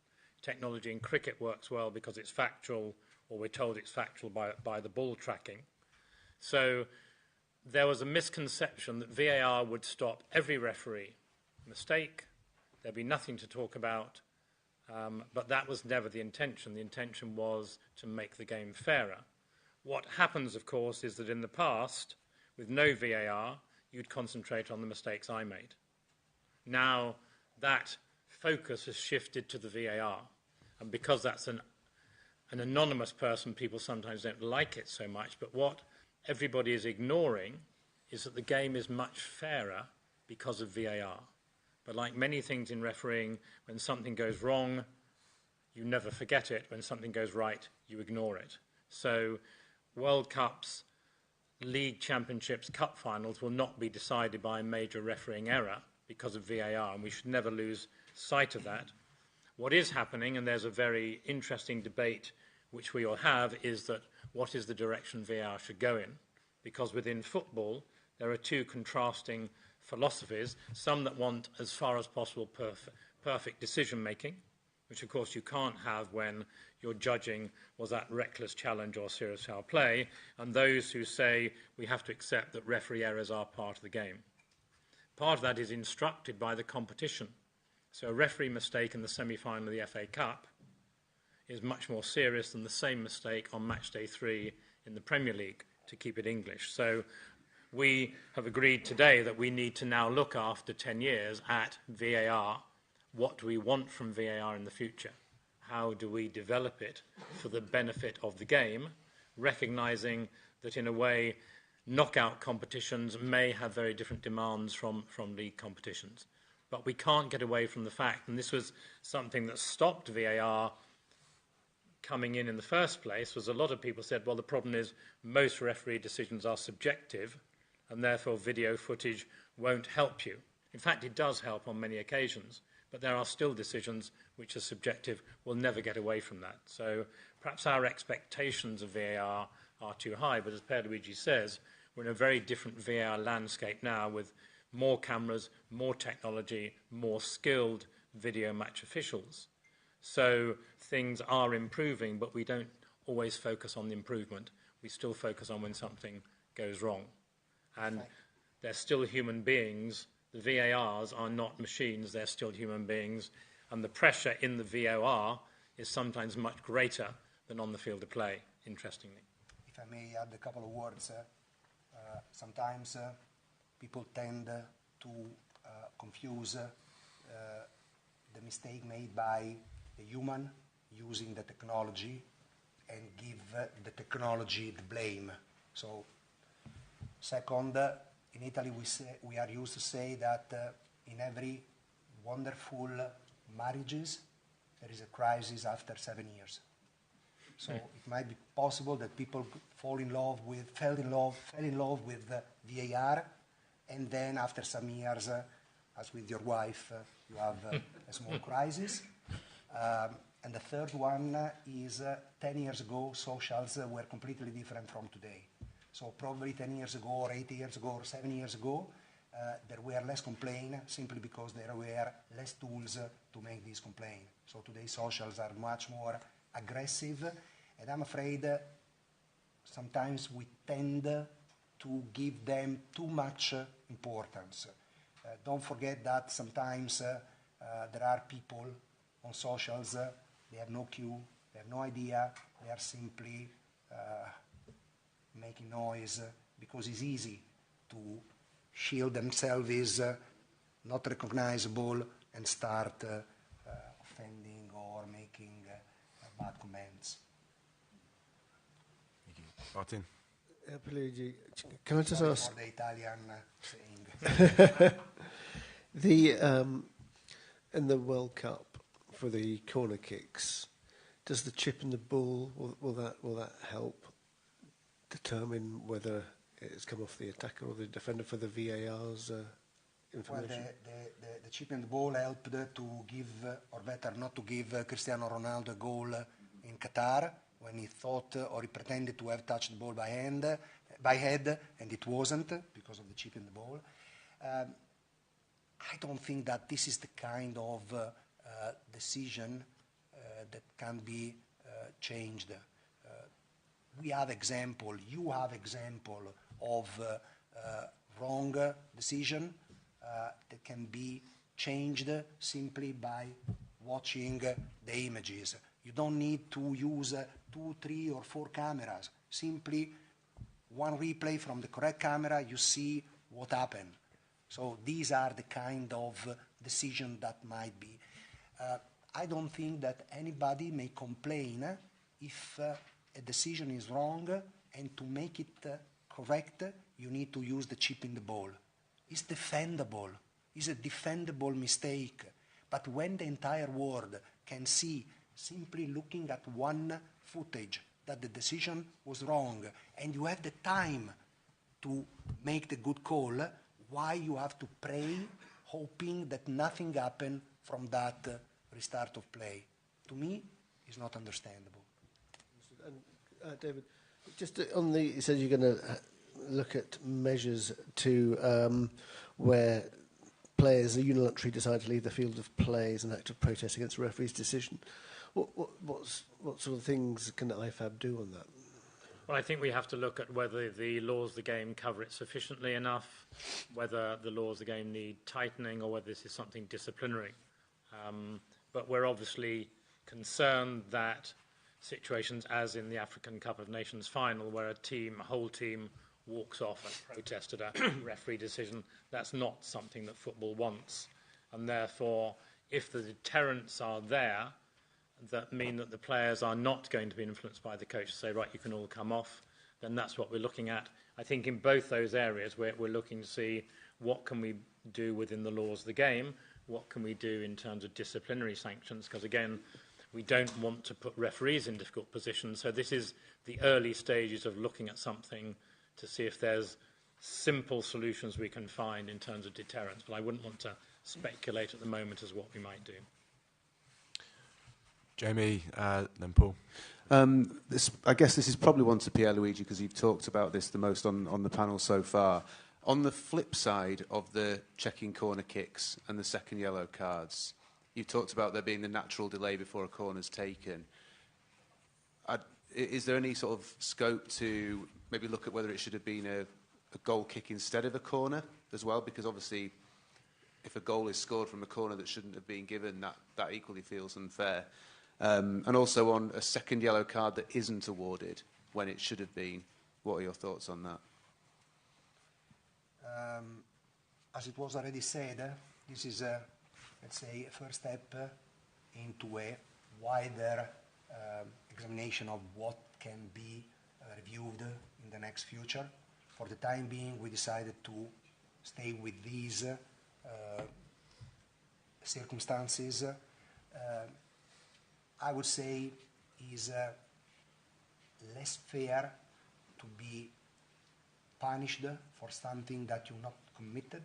Technology in cricket works well because it's factual, or we're told it's factual by the ball tracking. So there was a misconception that VAR would stop every referee mistake. There'd be nothing to talk about. But that was never the intention. The intention was to make the game fairer. What happens, of course, is that in the past, with no VAR, you'd concentrate on the mistakes I made. Now, that focus has shifted to the VAR. And because that's an anonymous person, people sometimes don't like it so much. But what everybody is ignoring is that the game is much fairer because of VAR. But like many things in refereeing, when something goes wrong, you never forget it. When something goes right, you ignore it. So World Cups, league championships, cup finals will not be decided by a major refereeing error because of VAR, and we should never lose sight of that. What is happening, and there's a very interesting debate which we all have, is that what is the direction VAR should go in? Because within football, there are two contrasting philosophies, some that want, as far as possible, perfect decision-making, which, of course, you can't have when you're judging was that reckless challenge or serious foul play, and those who say we have to accept that referee errors are part of the game. Part of that is instructed by the competition. So a referee mistake in the semi-final of the FA Cup is much more serious than the same mistake on match day 3 in the Premier League, to keep it English. So we have agreed today that we need to now look after 10 years at VAR. What do we want from VAR in the future? How do we develop it for the benefit of the game, recognising that in a way knockout competitions may have very different demands from league competitions. But we can't get away from the fact, and this was something that stopped VAR coming in the first place, was a lot of people said, well, the problem is most referee decisions are subjective, and therefore video footage won't help you. In fact, it does help on many occasions, but there are still decisions which are subjective. We'll never get away from that. So perhaps our expectations of VAR are too high, but as Pierluigi says, we're in a very different VAR landscape now with more cameras, more technology, more skilled video match officials. So things are improving, but we don't always focus on the improvement. We still focus on when something goes wrong. And they're still human beings. The VARs are not machines, they're still human beings. And the pressure in the VAR is sometimes much greater than on the field of play, interestingly. If I may add a couple of words, sometimes people tend to confuse the mistake made by the human using the technology and give the technology the blame. So, second, in Italy we are used to say that in every wonderful marriages there is a crisis after 7 years. So it might be possible that people fell in love with VAR, and then after some years, as with your wife, you have a small crisis. And the third one is 10 years ago, socials were completely different from today. So probably 10 years ago, or 8 years ago, or 7 years ago, there were less complaints simply because there were less tools to make these complaints. So today socials are much more aggressive, and I'm afraid sometimes we tend to give them too much importance. Don't forget that sometimes there are people on socials, they have no clue, they have no idea, they are simply making noise because it's easy to shield themselves as not recognizable and start offending or making bad comments. Martin. Pierluigi, can I just ask? For the Italian saying. In the World Cup for the corner kicks, does the chip in the ball will that help determine whether it's come off the attacker or the defender for the VAR's information? Well, the chip in the ball helped to give, or better, not to give Cristiano Ronaldo a goal in Qatar when he thought or he pretended to have touched the ball by head, and it wasn't because of the chip in the ball. I don't think that this is the kind of decision that can be changed. We have example, you have example of wrong decision that can be changed simply by watching the images. You don't need to use 2, 3, or 4 cameras. Simply one replay from the correct camera, you see what happened. So these are the kind of decisions that might be. I don't think that anybody may complain if a decision is wrong, and to make it correct, you need to use the chip in the ball. It's defendable. It's a defendable mistake. But when the entire world can see, simply looking at one footage, that the decision was wrong, and you have the time to make the good call, why you have to pray, hoping that nothing happened from that restart of play? To me, it's not understandable. And David, just on the, you said you're going to look at measures to where players unilaterally decide to leave the field of play as an act of protest against a referee's decision. What sort of things can the IFAB do on that? Well, I think we have to look at whether the laws of the game cover it sufficiently enough, whether the laws of the game need tightening, or whether this is something disciplinary. But we're obviously concerned that situations as in the African Cup of Nations final, where a whole team walks off and protested a referee decision, that's not something that football wants. And therefore, if the deterrents are there, that mean that the players are not going to be influenced by the coach to say, right, you can all come off, then that's what we're looking at. I think in both those areas, we're looking to see what can we do within the laws of the game, what can we do in terms of disciplinary sanctions, because again, we don't want to put referees in difficult positions. So this is the early stages of looking at something to see if there's simple solutions we can find in terms of deterrence, but I wouldn't want to speculate at the moment as what we might do. Jamie, then Paul. I guess this is probably one to Pierluigi because you've talked about this the most on the panel so far. On the flip side of the checking corner kicks and the second yellow cards, you've talked about there being the natural delay before a corner's taken. Is there any sort of scope to maybe look at whether it should have been a goal kick instead of a corner as well? Because obviously, if a goal is scored from a corner that shouldn't have been given, that equally feels unfair. And also on a second yellow card that isn't awarded when it should have been. What are your thoughts on that? As it was already said, this is, let's say, a first step into a wider examination of what can be reviewed in the next future. For the time being, we decided to stay with these circumstances. I would say is less fair to be punished for something that you not committed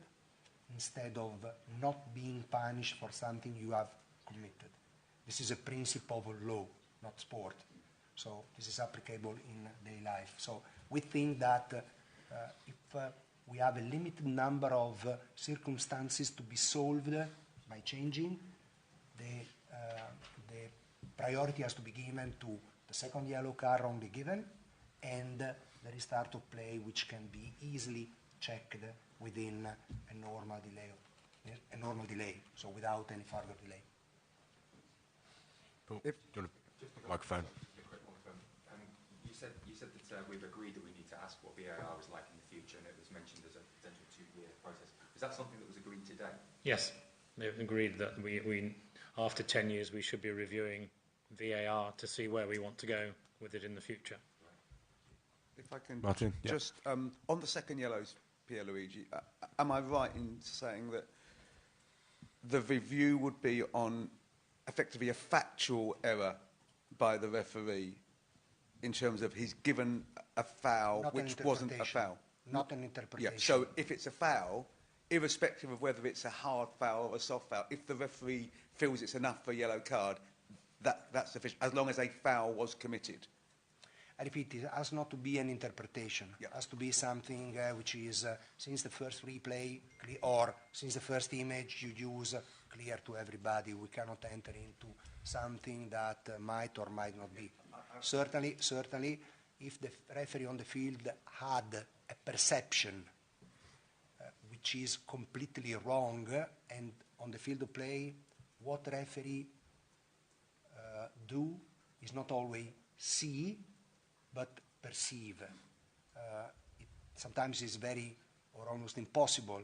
instead of not being punished for something you have committed. This is a principle of law, not sport. So this is applicable in daily life. So we think that if we have a limited number of circumstances to be solved by changing, the priority has to be given to the second yellow card only given and the restart of play, which can be easily checked within a normal delay, so without any further delay. If, do you want a microphone? You said that we've agreed that we need to ask what VAR is like in the future, and it was mentioned as a potential 2-year process. Is that something that was agreed today? Yes, they've agreed that we after 10 years we should be reviewing VAR to see where we want to go with it in the future. If I can Martin, just on the second yellows, Pierluigi, am I right in saying that the review would be on effectively a factual error by the referee in terms of he's given a foul Not which wasn't a foul? Not an interpretation. Yeah, so if it's a foul, irrespective of whether it's a hard foul or a soft foul, if the referee feels it's enough for a yellow card, that's sufficient, as long as a foul was committed. I repeat, it has not to be an interpretation. It has to be something which is, since the first replay or since the first image you use, clear to everybody. We cannot enter into something that might or might not be. Certainly, if the referee on the field had a perception which is completely wrong, and on the field of play, what referee do is not always see, but perceive. It sometimes is very or almost impossible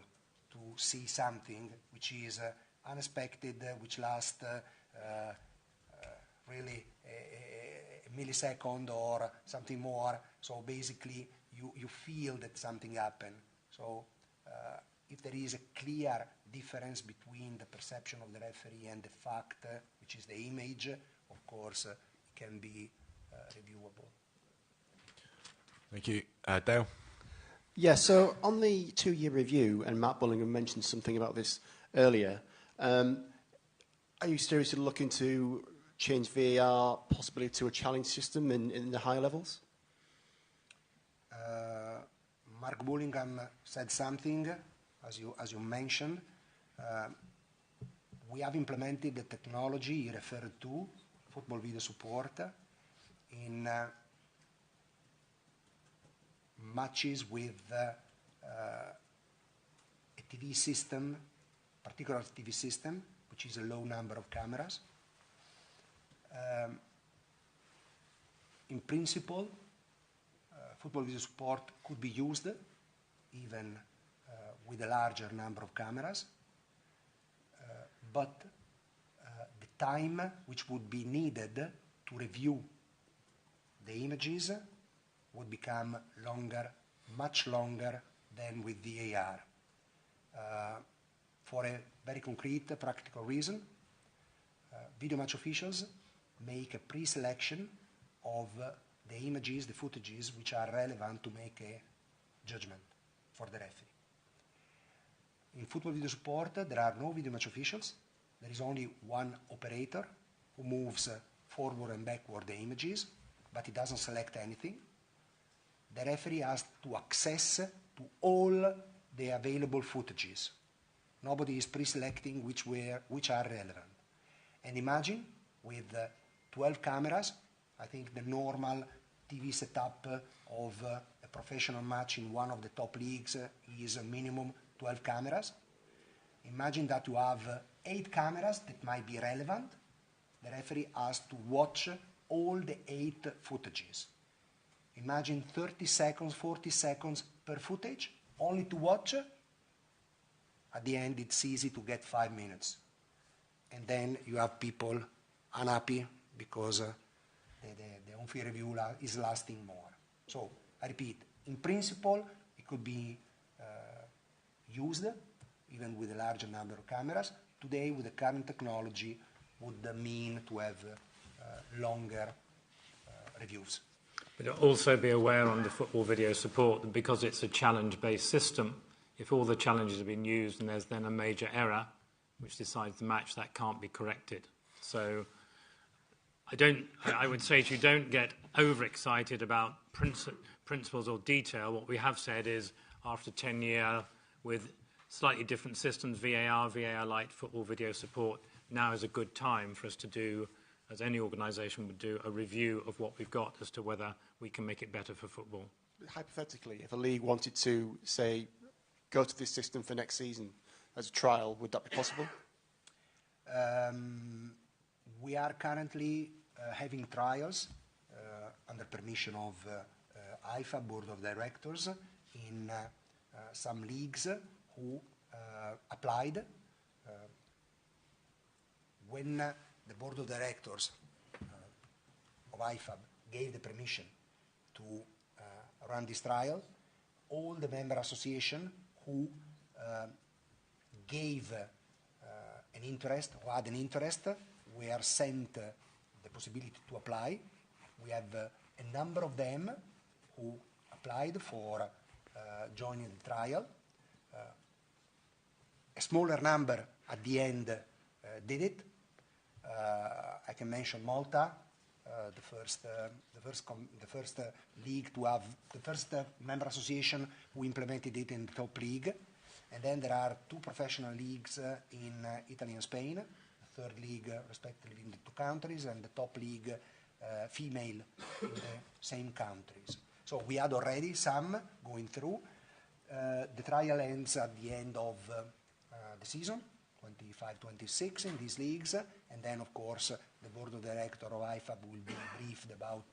to see something which is unexpected, which lasts really a millisecond or something more. So basically, you feel that something happened. So if there is a clear difference between the perception of the referee and the fact, which is the image, of course, it can be reviewable. Thank you. Dale? Yeah, so on the 2-year review, and Matt Bullingham mentioned something about this earlier, are you seriously looking to change VAR possibly to a challenge system in the higher levels? Mark Bullingham said something, as you mentioned. We have implemented the technology he referred to, football video support, in matches with a TV system, particular TV system, which is a low number of cameras. In principle, football video support could be used even with a larger number of cameras, but the time which would be needed to review the images would become longer, much longer than with VAR. For a very concrete, practical reason, video match officials make a pre-selection of the images, the footages, which are relevant to make a judgment for the referee. In football video support, there are no video match officials. There is only one operator who moves forward and backward the images, but he doesn't select anything. The referee has to access to all the available footages. Nobody is pre-selecting which are relevant. And imagine with 12 cameras, I think the normal TV setup of a professional match in one of the top leagues is a minimum 12 cameras. Imagine that you have 8 cameras that might be relevant. The referee has to watch all the 8 footages. Imagine 30 seconds, 40 seconds per footage, only to watch. At the end, it's easy to get 5 minutes. And then you have people unhappy because the on-field review is lasting more. So, I repeat, in principle, it could be used, even with a larger number of cameras. Today, with the current technology, would mean to have longer reviews. But also be aware on the football video support that because it's a challenge-based system, if all the challenges have been used and there's then a major error which decides the match, that can't be corrected. So I would say to you, don't get overexcited about principles or detail. What we have said is after 10 years with slightly different systems, VAR Lite, football video support, now is a good time for us to do, as any organisation would do, a review of what we've got as to whether we can make it better for football. Hypothetically, if a league wanted to, say, go to this system for next season as a trial, would that be possible? We are currently having trials under permission of IFAB Board of Directors in some leagues who applied. When the Board of Directors of IFAB gave the permission to run this trial, all the member associations who gave an interest, who had an interest, were sent the possibility to apply. We have a number of them who applied for joining the trial. A smaller number at the end did it. I can mention Malta, the first league to have, the first member association who implemented it in the top league. And then there are 2 professional leagues in Italy and Spain, the third league respectively in the 2 countries, and the top league female in the same countries. So we had already some going through. The trial ends at the end of the season, 25-26 in these leagues, and then of course the board of directors of IFAB will be briefed about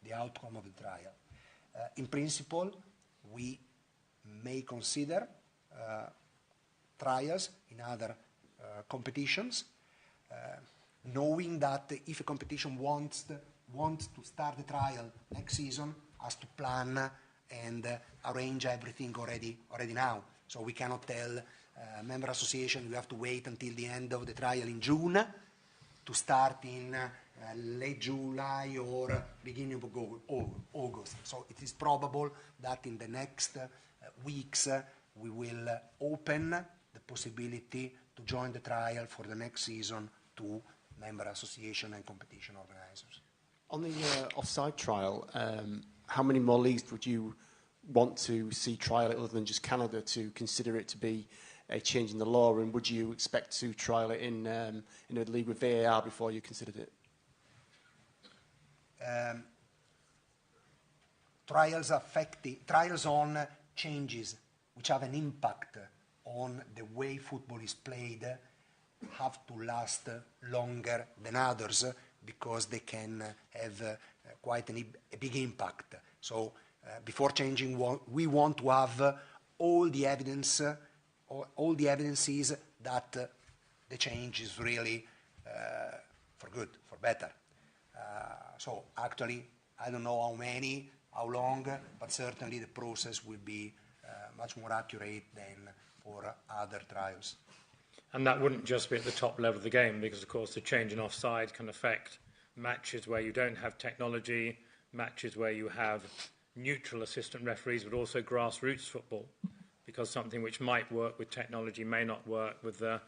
the outcome of the trial. In principle, we may consider trials in other competitions, knowing that if a competition wants to start the trial next season, has to plan and arrange everything already now. So we cannot tell member association you have to wait until the end of the trial in June to start in late July or beginning of August. So it is probable that in the next weeks we will open the possibility to join the trial for the next season to member association and competition organizers. On the offside trial, how many more leagues would you want to see trial it other than just Canada to consider it to be a change in the law, and would you expect to trial it in a league with VAR before you considered it? Trials on changes which have an impact on the way football is played have to last longer than others because they can have quite a big impact. So before changing, we want to have all the evidences that the change is really for good, for better. So actually, I don't know how many how long, but certainly the process will be much more accurate than for other trials. And that wouldn't just be at the top level of the game, because, of course, the change in offside can affect matches where you don't have technology, matches where you have neutral assistant referees, but also grassroots football, because something which might work with technology may not work with the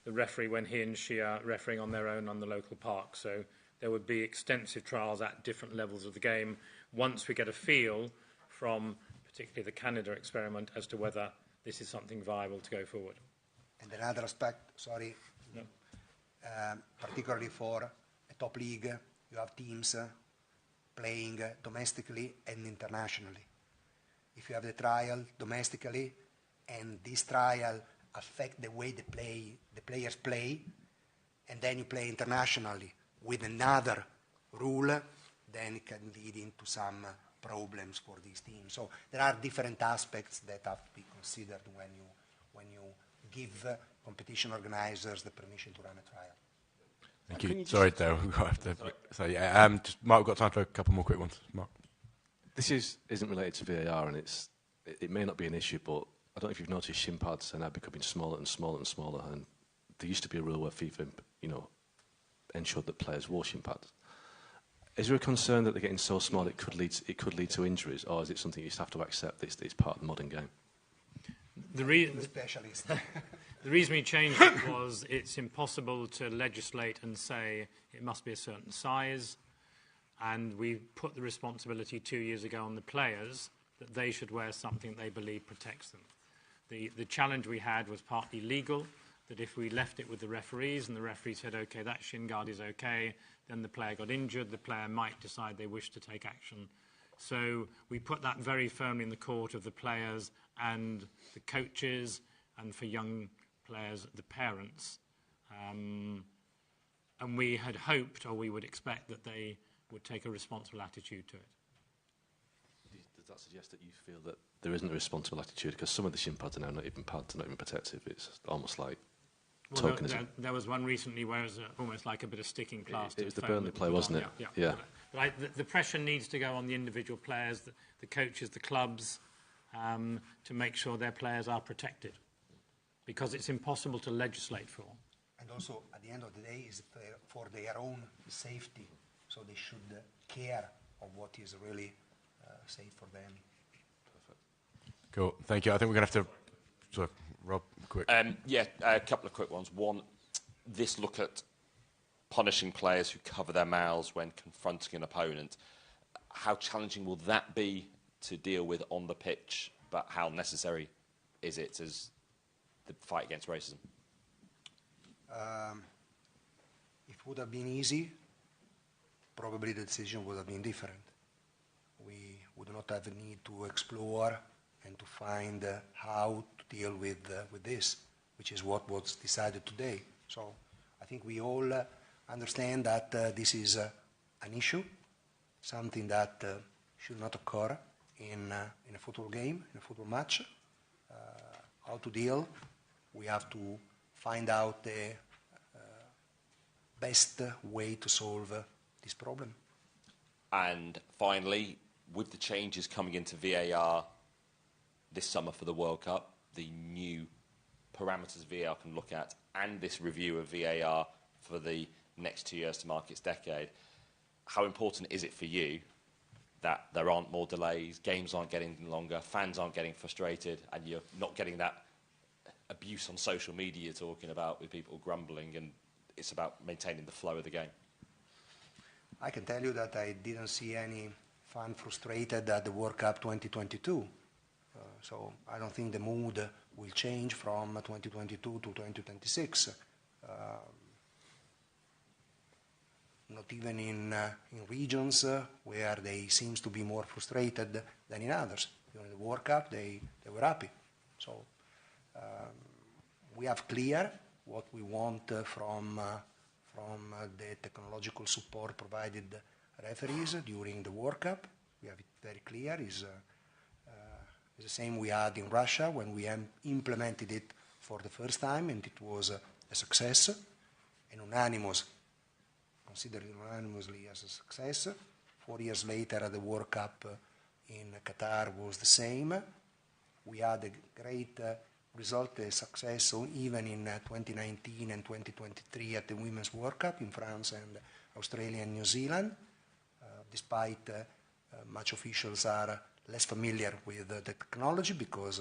referee when he and she are refereeing on their own on the local park. So there would be extensive trials at different levels of the game once we get a feel from particularly the Canada experiment as to whether this is something viable to go forward. And another aspect, sorry, no. Particularly for a top league, you have teams playing domestically and internationally. If you have the trial domestically and this trial affect the way the players play, and then you play internationally with another rule, then it can lead into some problems for these teams. So there are different aspects that have to be considered when you give competition organizers the permission to run a trial. Thank you. Sorry, Dale. Mark, we've got time for a couple more quick ones. Mark. This isn't related to VAR, and it may not be an issue, but I don't know if you've noticed shin pads are now becoming smaller and smaller and smaller, and there used to be a rule where FIFA, ensured that players wore shin pads. Is there a concern that they're getting so small it could lead to injuries, or is it something you just have to accept that it's part of the modern game? The reason we changed it was it's impossible to legislate and say it must be a certain size, and we put the responsibility 2 years ago on the players that they should wear something they believe protects them. The challenge we had was partly legal, that if we left it with the referees and the referee said, OK, that shin guard is OK, then the player got injured, the player might decide they wish to take action. So we put that very firmly in the court of the players and the coaches, and for young players, the parents. And we had hoped, or we would expect, that they would take a responsible attitude to it. Does that suggest that you feel that there isn't a responsible attitude? Because some of the shin pads are now not even pads, not even protective. It's almost like tokenism. There was one recently where it was almost like a bit of sticking plaster. It was the Burnley play, wasn't it? Yeah. But the pressure needs to go on the individual players, the coaches, the clubs, to make sure their players are protected, because it's impossible to legislate for. And also, at the end of the day, is for their own safety, so they should care of what is really safe for them. Perfect. Cool. Thank you. I think we're going to have to... Sorry, Rob, quick. A couple of quick ones. One, this look at punishing players who cover their mouths when confronting an opponent. How challenging will that be to deal with on the pitch, but how necessary is it as the fight against racism? If it would have been easy, probably the decision would have been different. We would not have a need to explore and to find how to deal with this, which is what was decided today. So I think we all understand that this is an issue, something that should not occur in a football game, in a football match. How to deal, we have to find out the best way to solve this problem. And finally, with the changes coming into VAR this summer for the World Cup, the new parameters VAR can look at, and this review of VAR for the next 2 years to mark its decade, how important is it for you that there aren't more delays, games aren't getting longer, fans aren't getting frustrated, and you're not getting that abuse on social media talking about with people grumbling, and it's about maintaining the flow of the game? I can tell you that I didn't see any fan frustrated at the World Cup 2022. So I don't think the mood will change from 2022 to 2026. Not even in regions where they seem to be more frustrated than in others. During the World Cup, they were happy. So we have clear what we want from the technological support provided referees during the World Cup. We have it very clear. It's the same we had in Russia when we implemented it for the first time, and it was a success, and considered unanimously as a success. 4 years later at the World Cup in Qatar was the same. We had a great result, a success, even in 2019 and 2023 at the Women's World Cup in France and Australia and New Zealand, despite match officials are less familiar with the technology because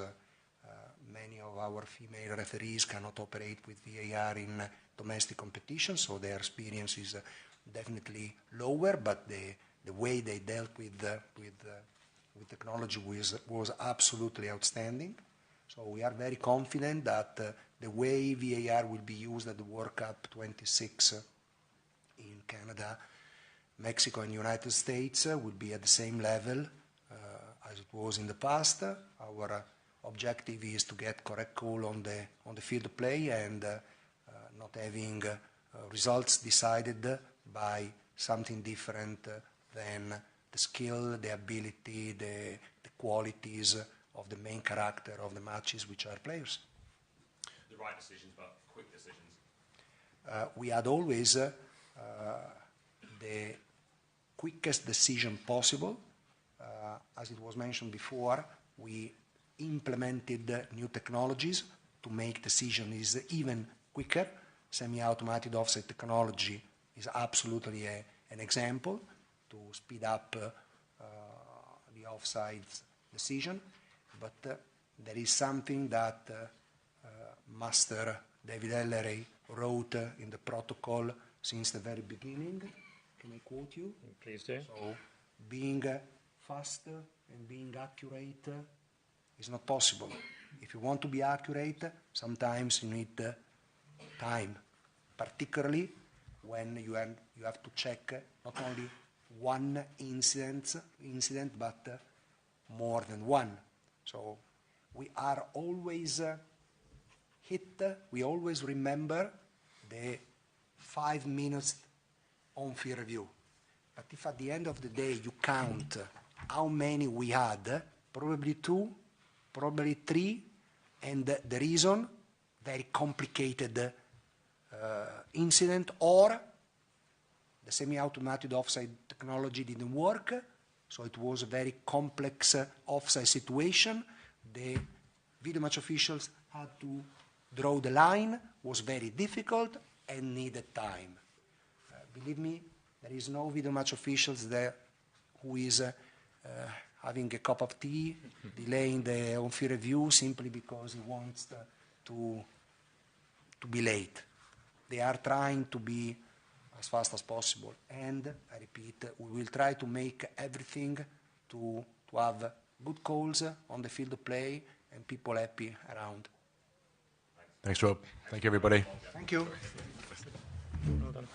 many of our female referees cannot operate with VAR in domestic competition, so their experience is definitely lower, but the way they dealt with technology was absolutely outstanding. So we are very confident that the way VAR will be used at the World Cup 26 in Canada, Mexico and United States will be at the same level as it was in the past. Our objective is to get correct call on the field of play and not having results decided by something different than the skill, the ability, the qualities of the main character of the matches, which are players. The right decisions, but quick decisions. We had always the quickest decision possible. As it was mentioned before, we implemented new technologies to make decisions even quicker. Semi-automated offside technology is absolutely an example to speed up the offside decision. But there is something that Master David Ellery wrote in the protocol since the very beginning. Can I quote you? Please do. So, being fast and being accurate is not possible. If you want to be accurate, sometimes you need time, particularly when you have to check not only one incident, but more than one. So we are always we always remember the 5 minutes on-field review. But if at the end of the day you count how many we had, probably 2, probably 3, and the reason, very complicated incident, or the semi-automated offside technology didn't work, so it was a very complex offside situation. The video match officials had to draw the line, was very difficult and needed time. Believe me, there is no video match officials there who is having a cup of tea, delaying the on-field review simply because he wants to be late. They are trying to be as fast as possible. And, I repeat, we will try to make everything to have good calls on the field of play and people happy around. Thanks, Rob. Thank you, everybody. Thank you. Well done.